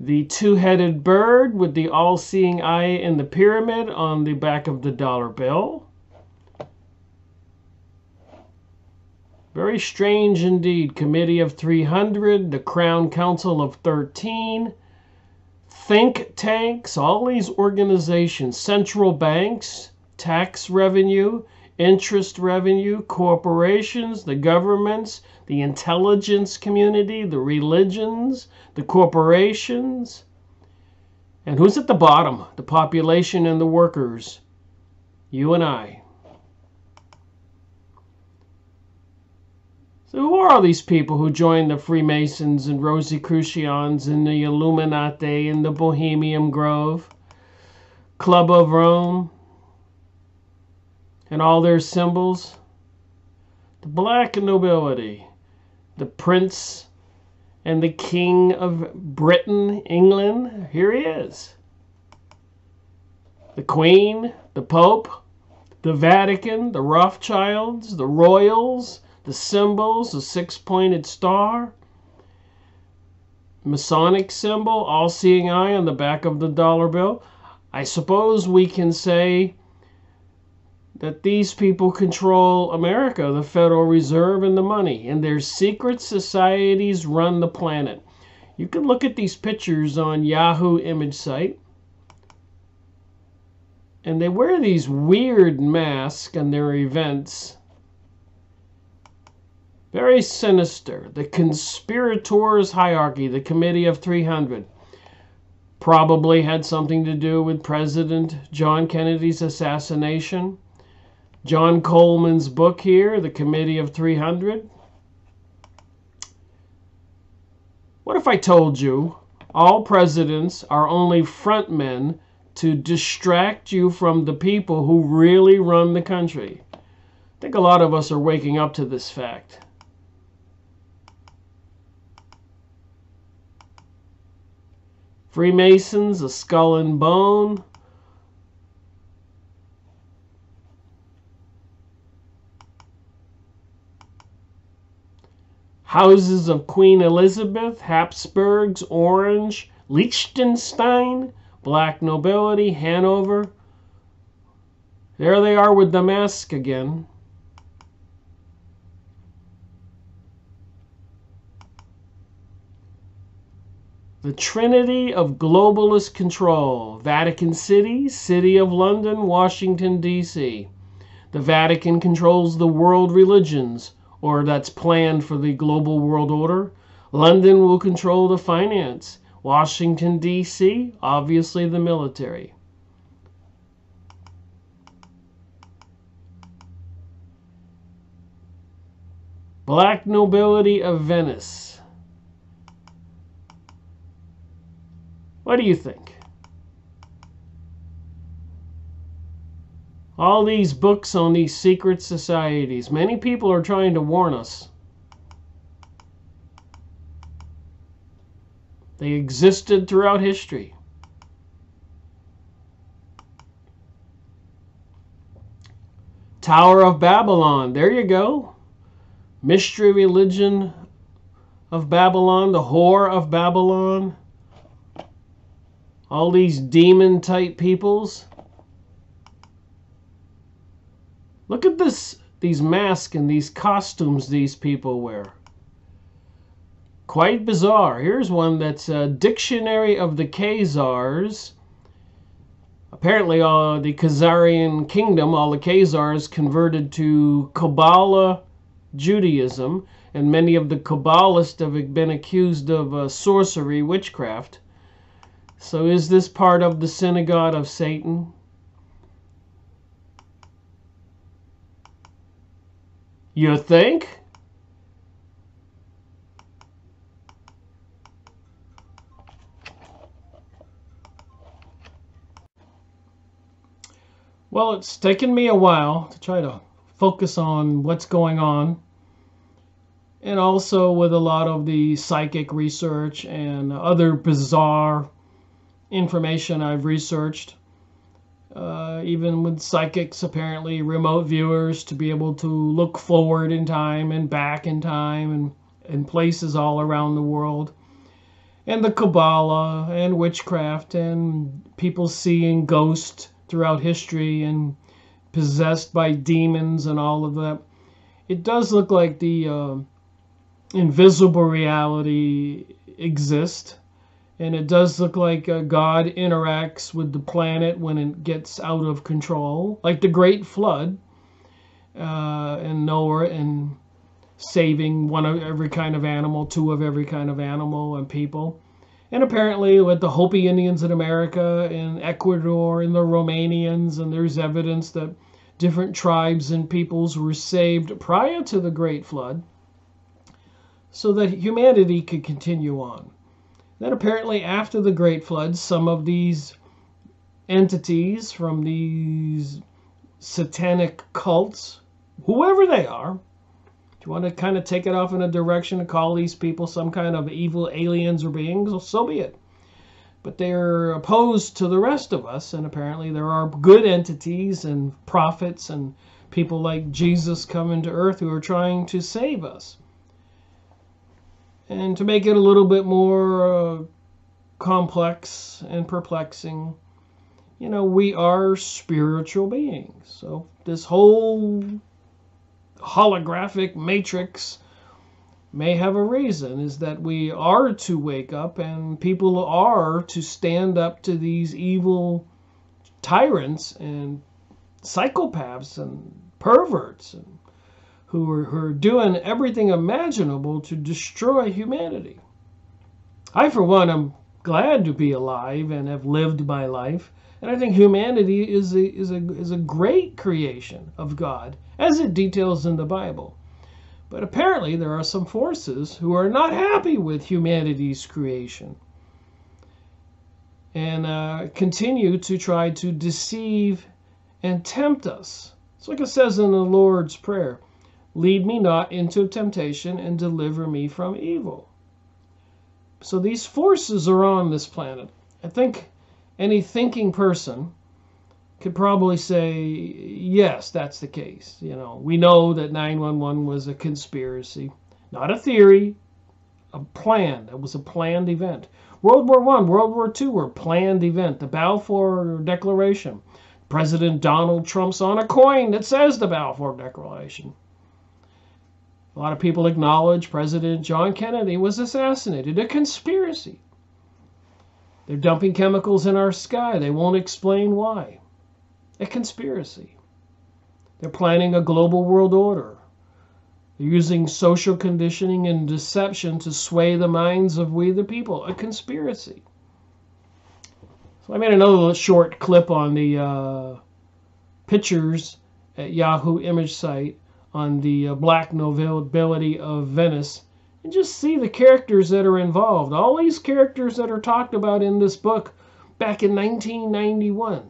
The two-headed bird with the all-seeing eye in the pyramid on the back of the dollar bill. Very strange indeed. Committee of 300, the Crown Council of 13, think tanks, all these organizations, central banks, tax revenue, interest revenue, corporations, the governments, the intelligence community, the religions, the corporations. And who's at the bottom? The population and the workers. You and I. So who are all these people who joined the Freemasons and Rosicrucians and the Illuminati and the Bohemian Grove, Club of Rome, and all their symbols? The Black Nobility, the Prince and the King of Britain, England, here he is. The Queen, the Pope, the Vatican, the Rothschilds, the Royals, the symbols, the six-pointed star, Masonic symbol, all-seeing eye on the back of the dollar bill. I suppose we can say that these people control America, the Federal Reserve, and the money, and their secret societies run the planet. You can look at these pictures on Yahoo image site. And they wear these weird masks in their events. Very sinister. The conspirators' hierarchy, the Committee of 300, probably had something to do with President John Kennedy's assassination. John Coleman's book here, The Committee of 300. What if I told you all presidents are only frontmen to distract you from the people who really run the country? I think a lot of us are waking up to this fact. Freemasons, a skull and bone. Houses of Queen Elizabeth, Habsburgs, Orange, Liechtenstein, Black Nobility, Hanover. There they are with the mask again. The Trinity of Globalist Control. Vatican City, City of London, Washington, D.C. The Vatican controls the world religions, or that's planned for the global world order. London will control the finance. Washington, D.C., obviously the military. Black Nobility of Venice. What do you think? All these books on these secret societies. Many people are trying to warn us. They existed throughout history. Tower of Babylon. There you go. Mystery religion of Babylon. The whore of Babylon. All these demon type peoples. Look at this, these masks and these costumes these people wear. Quite bizarre. Here's one that's a Dictionary of the Khazars. Apparently the Khazarian kingdom, all the Khazars converted to Kabbalah Judaism, and many of the Kabbalists have been accused of sorcery, witchcraft. So is this part of the synagogue of Satan? You think? Well, it's taken me a while to try to focus on what's going on. And also with a lot of the psychic research and other bizarre information I've researched, even with psychics, apparently remote viewers, to be able to look forward in time and back in time and places all around the world, and the Kabbalah and witchcraft and people seeing ghosts throughout history and possessed by demons and all of that. It does look like the invisible reality exists. And it does look like God interacts with the planet when it gets out of control, like the Great Flood, and Noah, and saving one of every kind of animal, two of every kind of animal and people. And apparently with the Hopi Indians in America, in Ecuador, and the Romanians, and there's evidence that different tribes and peoples were saved prior to the Great Flood so that humanity could continue on. Then apparently after the Great Flood, some of these entities from these satanic cults, whoever they are, if you want to kind of take it off in a direction to call these people some kind of evil aliens or beings, so be it. But they're opposed to the rest of us, and apparently there are good entities and prophets and people like Jesus coming to earth who are trying to save us. And to make it a little bit more complex and perplexing, you know, we are spiritual beings. So this whole holographic matrix may have a reason, is that we are to wake up and people are to stand up to these evil tyrants and psychopaths and perverts and who are doing everything imaginable to destroy humanity. I, for one, am glad to be alive and have lived my life, and I think humanity is a great creation of God, as it details in the Bible. But apparently there are some forces who are not happy with humanity's creation and continue to try to deceive and tempt us. It's like it says in the Lord's Prayer, lead me not into temptation and deliver me from evil. So these forces are on this planet. I think any thinking person could probably say, yes, that's the case. You know, we know that 9/11 was a conspiracy, not a theory, a plan. It was a planned event. World War I, World War II were a planned event. The Balfour Declaration. President Donald Trump's on a coin that says the Balfour Declaration. A lot of people acknowledge President John Kennedy was assassinated. A conspiracy. They're dumping chemicals in our sky. They won't explain why. A conspiracy. They're planning a global world order. They're using social conditioning and deception to sway the minds of we the people. A conspiracy. So I made another short clip on the pictures at Yahoo image site on the black nobility of Venice, and just see the characters that are involved. All these characters that are talked about in this book back in 1991.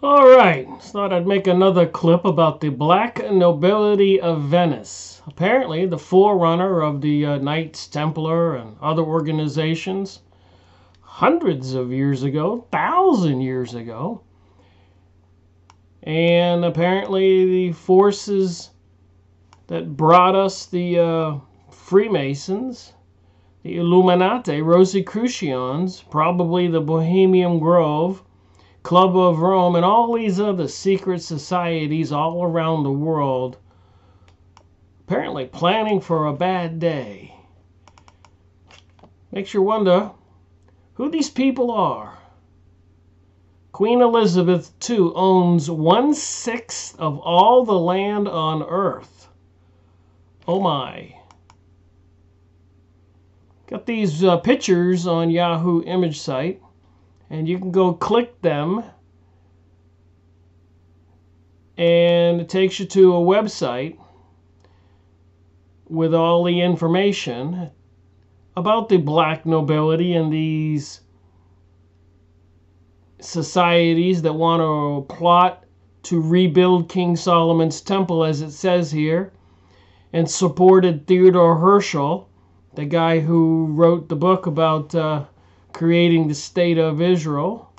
All right, thought I'd make another clip about the black nobility of Venice. Apparently, the forerunner of the Knights Templar and other organizations hundreds of years ago, 1,000 years ago. And apparently the forces that brought us the Freemasons, the Illuminati, Rosicrucians, probably the Bohemian Grove, Club of Rome, and all these other secret societies all around the world, apparently planning for a bad day. Makes you wonder who these people are. Queen Elizabeth II owns 1/6 of all the land on Earth. Oh my. Got these pictures on Yahoo image site, and you can go click them, and it takes you to a website with all the information about the black nobility and these societies that want to plot to rebuild King Solomon's temple, as it says here, and supported Theodore Herschel, the guy who wrote the book about creating the state of Israel.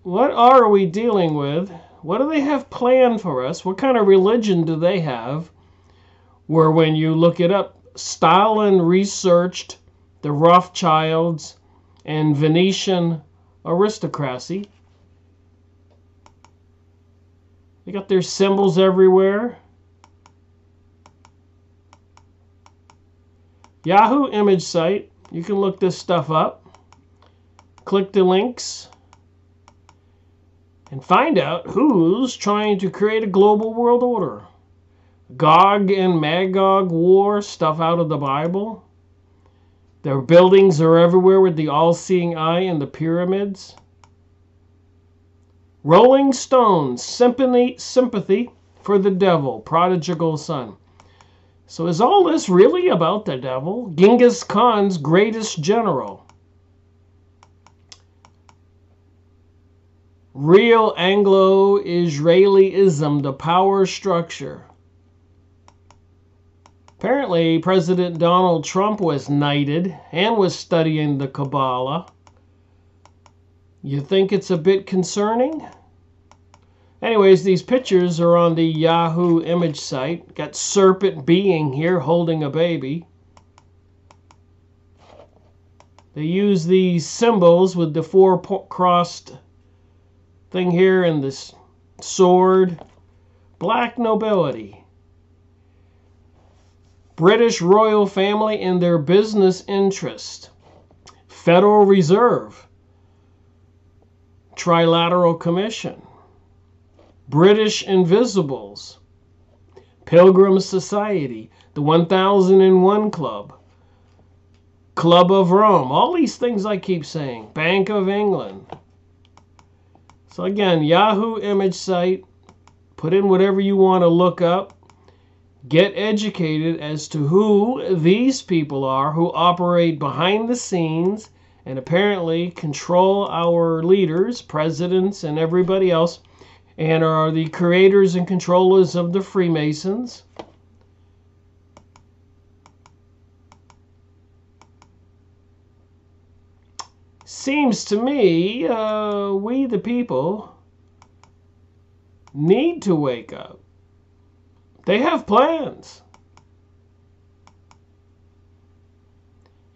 What are we dealing with? What do they have planned for us? What kind of religion do they have? Where when you look it up, Stalin researched the Rothschilds and Venetian aristocracy. They got their symbols everywhere. Yahoo image site. You can look this stuff up. Click the links and find out who's trying to create a global world order. Gog and Magog war, stuff out of the Bible. Their buildings are everywhere with the all-seeing eye and the pyramids. Rolling Stones, sympathy for the devil, prodigal son. So is all this really about the devil? Genghis Khan's greatest general. Real Anglo-Israelism, the power structure. Apparently, President Donald Trump was knighted and was studying the Kabbalah. You think it's a bit concerning? Anyways, these pictures are on the Yahoo image site. Got serpent being here holding a baby. They use these symbols with the four-crossed thing here and this sword. Black nobility. British royal family and their business interest, Federal Reserve, Trilateral Commission, British Invisibles, Pilgrim Society, the 1001 Club, Club of Rome, all these things I keep saying, Bank of England. So again, Yahoo image site, put in whatever you want to look up, get educated as to who these people are who operate behind the scenes and apparently control our leaders, presidents, and everybody else, and are the creators and controllers of the Freemasons. Seems to me we the people need to wake up. They have plans.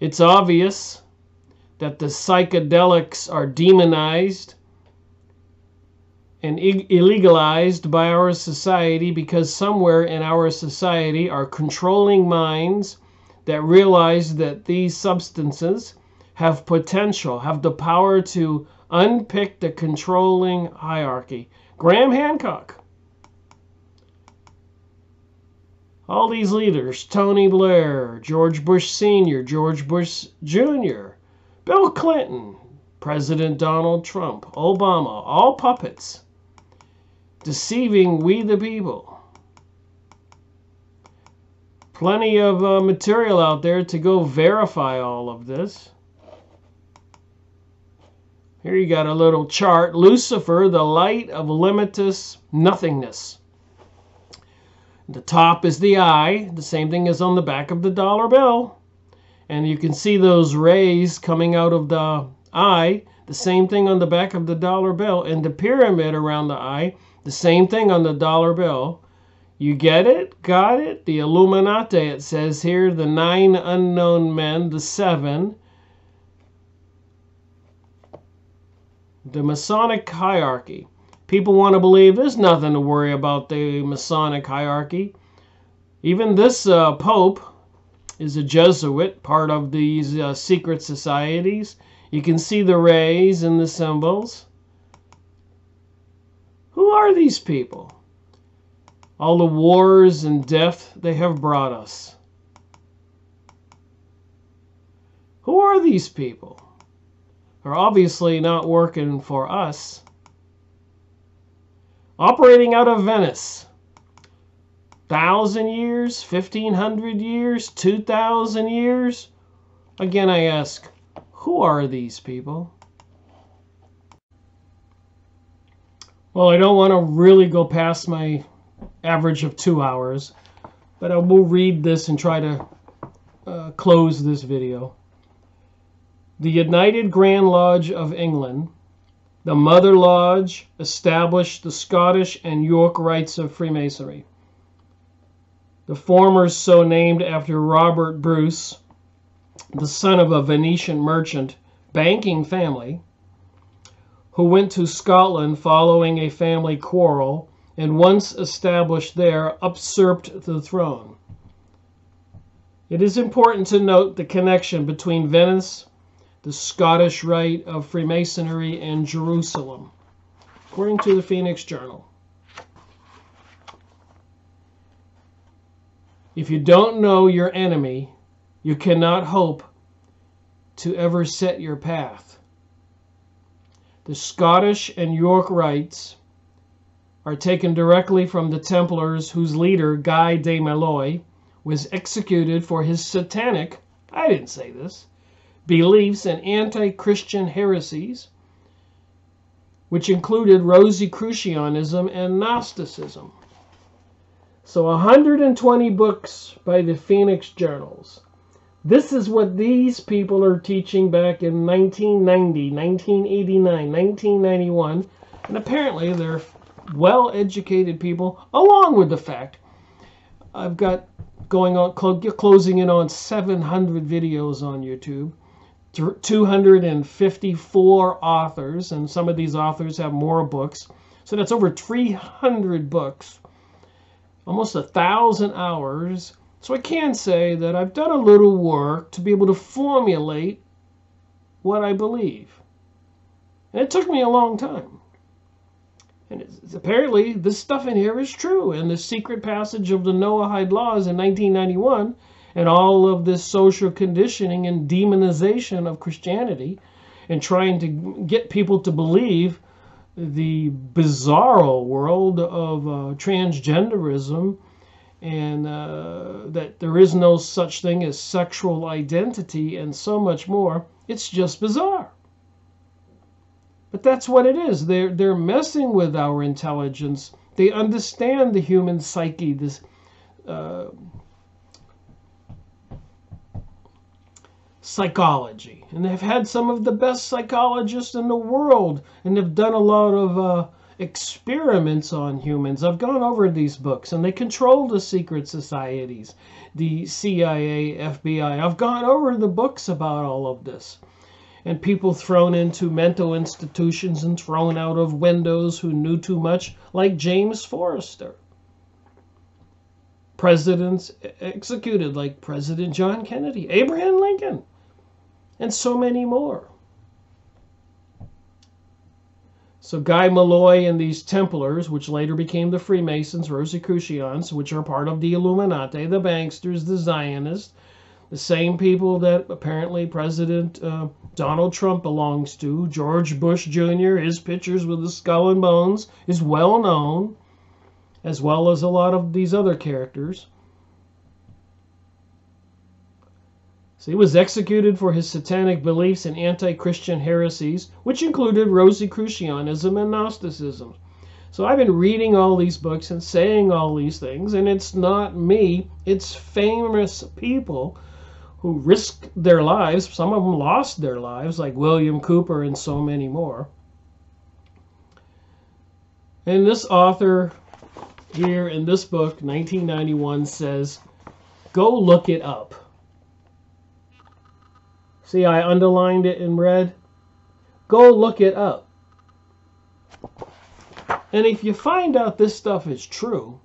It's obvious that the psychedelics are demonized and illegalized by our society because somewhere in our society are controlling minds that realize that these substances have potential, have the power to unpick the controlling hierarchy. Graham Hancock. All these leaders, Tony Blair, George Bush Sr., George Bush Jr., Bill Clinton, President Donald Trump, Obama, all puppets, deceiving we the people. Plenty of material out there to go verify all of this. Here you got a little chart. Lucifer, the light of limitless nothingness. The top is the eye, the same thing as on the back of the dollar bill. And you can see those rays coming out of the eye, the same thing on the back of the dollar bill. And the pyramid around the eye, the same thing on the dollar bill. You get it? Got it? The Illuminati, it says here, the 9 unknown men, the 7. The Masonic hierarchy. People want to believe there's nothing to worry about the Masonic hierarchy. Even this Pope is a Jesuit, part of these secret societies. You can see the rays and the symbols. Who are these people? All the wars and death they have brought us. Who are these people? They're obviously not working for us. Operating out of Venice. 1,000 years, 1,500 years, 2,000 years? Again, I ask, who are these people? Well, I don't want to really go past my average of 2 hours, but I will read this and try to close this video. The United Grand Lodge of England, the Mother Lodge, established the Scottish and York rites of Freemasonry. The former so named after Robert Bruce, the son of a Venetian merchant banking family, who went to Scotland following a family quarrel and once established there usurped the throne. It is important to note the connection between Venice, the Scottish rite of Freemasonry, and Jerusalem, according to the Phoenix Journal. If you don't know your enemy, you cannot hope to ever set your path. The Scottish and York rites are taken directly from the Templars whose leader, Guy de Maloy, was executed for his satanic, I didn't say this, beliefs and anti-Christian heresies, which included Rosicrucianism and Gnosticism. So 120 books by the Phoenix Journals. This is what these people are teaching back in 1990, 1989, 1991, and apparently they're well-educated people, along with the fact I've got going on, closing in on 700 videos on YouTube, 254 authors, and some of these authors have more books. So that's over 300 books, almost 1,000 hours So I can say that I've done a little work to be able to formulate what I believe. And it took me a long time. And apparently this stuff in here is true. And the secret passage of the Noahide laws in 1991 and all of this social conditioning and demonization of Christianity and trying to get people to believe the bizarro world of transgenderism and that there is no such thing as sexual identity and so much more. It's just bizarre. But that's what it is. They're messing with our intelligence. They understand the human psyche, this psychology. And they've had some of the best psychologists in the world, and they've done a lot of experiments on humans. I've gone over these books, and they control the secret societies, the CIA, FBI. I've gone over the books about all of this. And people thrown into mental institutions and thrown out of windows who knew too much, like James Forrester. Presidents executed like President John Kennedy, Abraham Lincoln, and so many more. So Guy Malloy and these Templars, which later became the Freemasons, Rosicrucians, which are part of the Illuminati, the banksters, the Zionists, the same people that apparently President Donald Trump belongs to, George Bush Jr., his pictures with the skull and bones is well known, as well as a lot of these other characters. So he was executed for his satanic beliefs and anti-Christian heresies, which included Rosicrucianism and Gnosticism. So I've been reading all these books and saying all these things, and it's not me, it's famous people who risked their lives. Some of them lost their lives, like William Cooper and so many more. And this author here in this book, 1991, says, go look it up. See, I underlined it in red. Go look it up. And if you find out this stuff is true,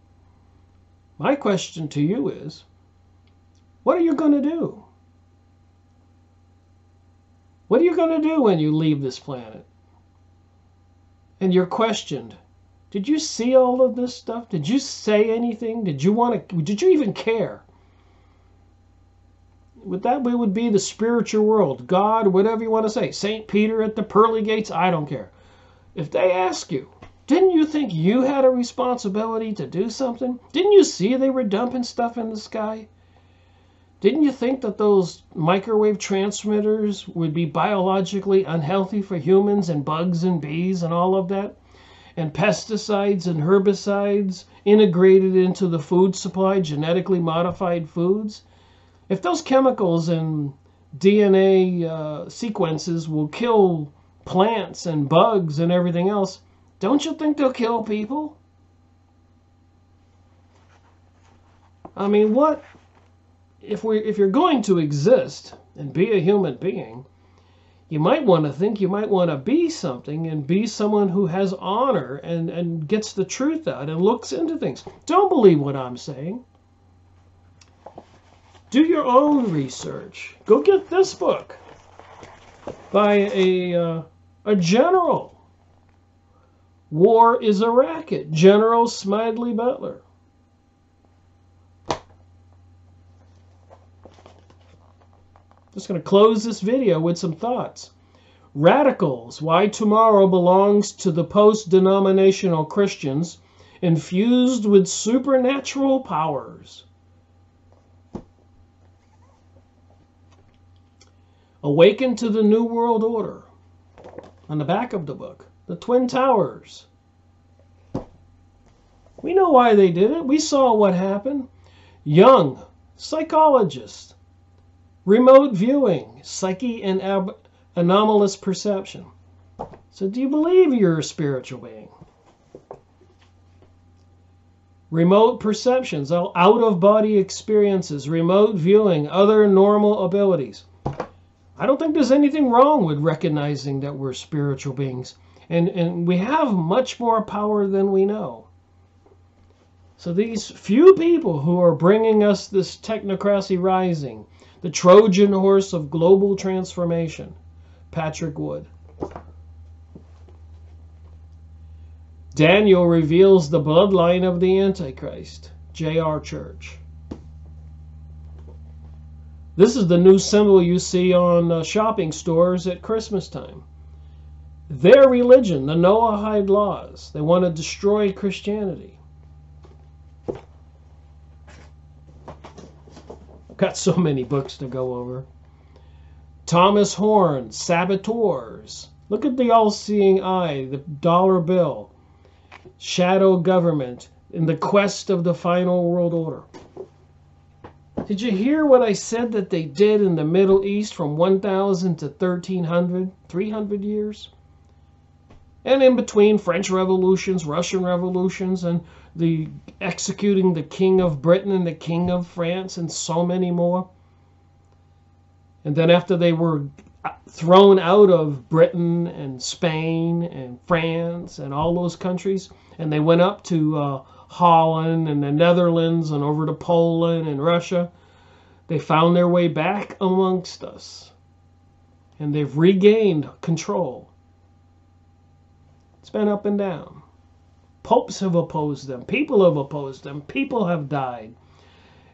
my question to you is, what are you going to do? What are you going to do when you leave this planet? And you're questioned. Did you see all of this stuff? Did you say anything? Did you even care? That would be the spiritual world. God, whatever you want to say. St. Peter at the pearly gates, I don't care. If they ask you, didn't you think you had a responsibility to do something? Didn't you see they were dumping stuff in the sky? Didn't you think that those microwave transmitters would be biologically unhealthy for humans and bugs and bees and all of that? And pesticides and herbicides integrated into the food supply, genetically modified foods? If those chemicals and DNA sequences will kill plants and bugs and everything else, don't you think they'll kill people? I mean, what? If you're going to exist and be a human being, you might want to think you might want to be something and be someone who has honor and gets the truth out and looks into things. Don't believe what I'm saying. Do your own research. Go get this book by a general. War is a Racket, General Smedley Butler. Just going to close this video with some thoughts. Radicals, why tomorrow belongs to the post-denominational Christians infused with supernatural powers. Awaken to the New World Order. On the back of the book, the Twin Towers. We know why they did it. We saw what happened. Jung, psychologist. Remote viewing, psyche and anomalous perception. So do you believe you're a spiritual being? Remote perceptions, out-of-body experiences, remote viewing, other normal abilities. I don't think there's anything wrong with recognizing that we're spiritual beings. And we have much more power than we know. So these few people who are bringing us this technocracy rising, the Trojan horse of global transformation, Patrick Wood. Daniel reveals the bloodline of the Antichrist, J.R. Church. This is the new symbol you see on shopping stores at Christmas time. Their religion, the Noahide laws, they want to destroy Christianity. I've got so many books to go over. Thomas Horn, Saboteurs. Look at the all-seeing eye, the dollar bill. Shadow government in the quest of the final world order. Did you hear what I said that they did in the Middle East from 1000 to 1300, 300 years? And in between French revolutions, Russian revolutions, and the executing the King of Britain and the King of France and so many more. And then after they were thrown out of Britain and Spain and France and all those countries, and they went up to Holland and the Netherlands and over to Poland and Russia, they found their way back amongst us. And they've regained control. It's been up and down. Popes have opposed them. People have opposed them. People have died.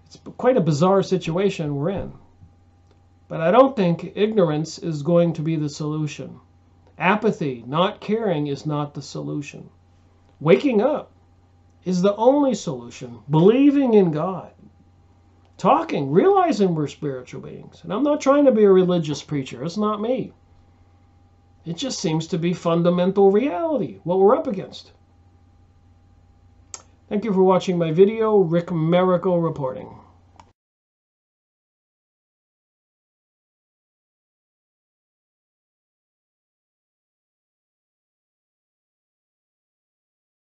It's quite a bizarre situation we're in. But I don't think ignorance is going to be the solution. Apathy, not caring, is not the solution. Waking up is the only solution. Believing in God. Talking, realizing we're spiritual beings. And I'm not trying to be a religious preacher. It's not me. It just seems to be fundamental reality, what we're up against. Thank you for watching my video. Rick Miracle reporting.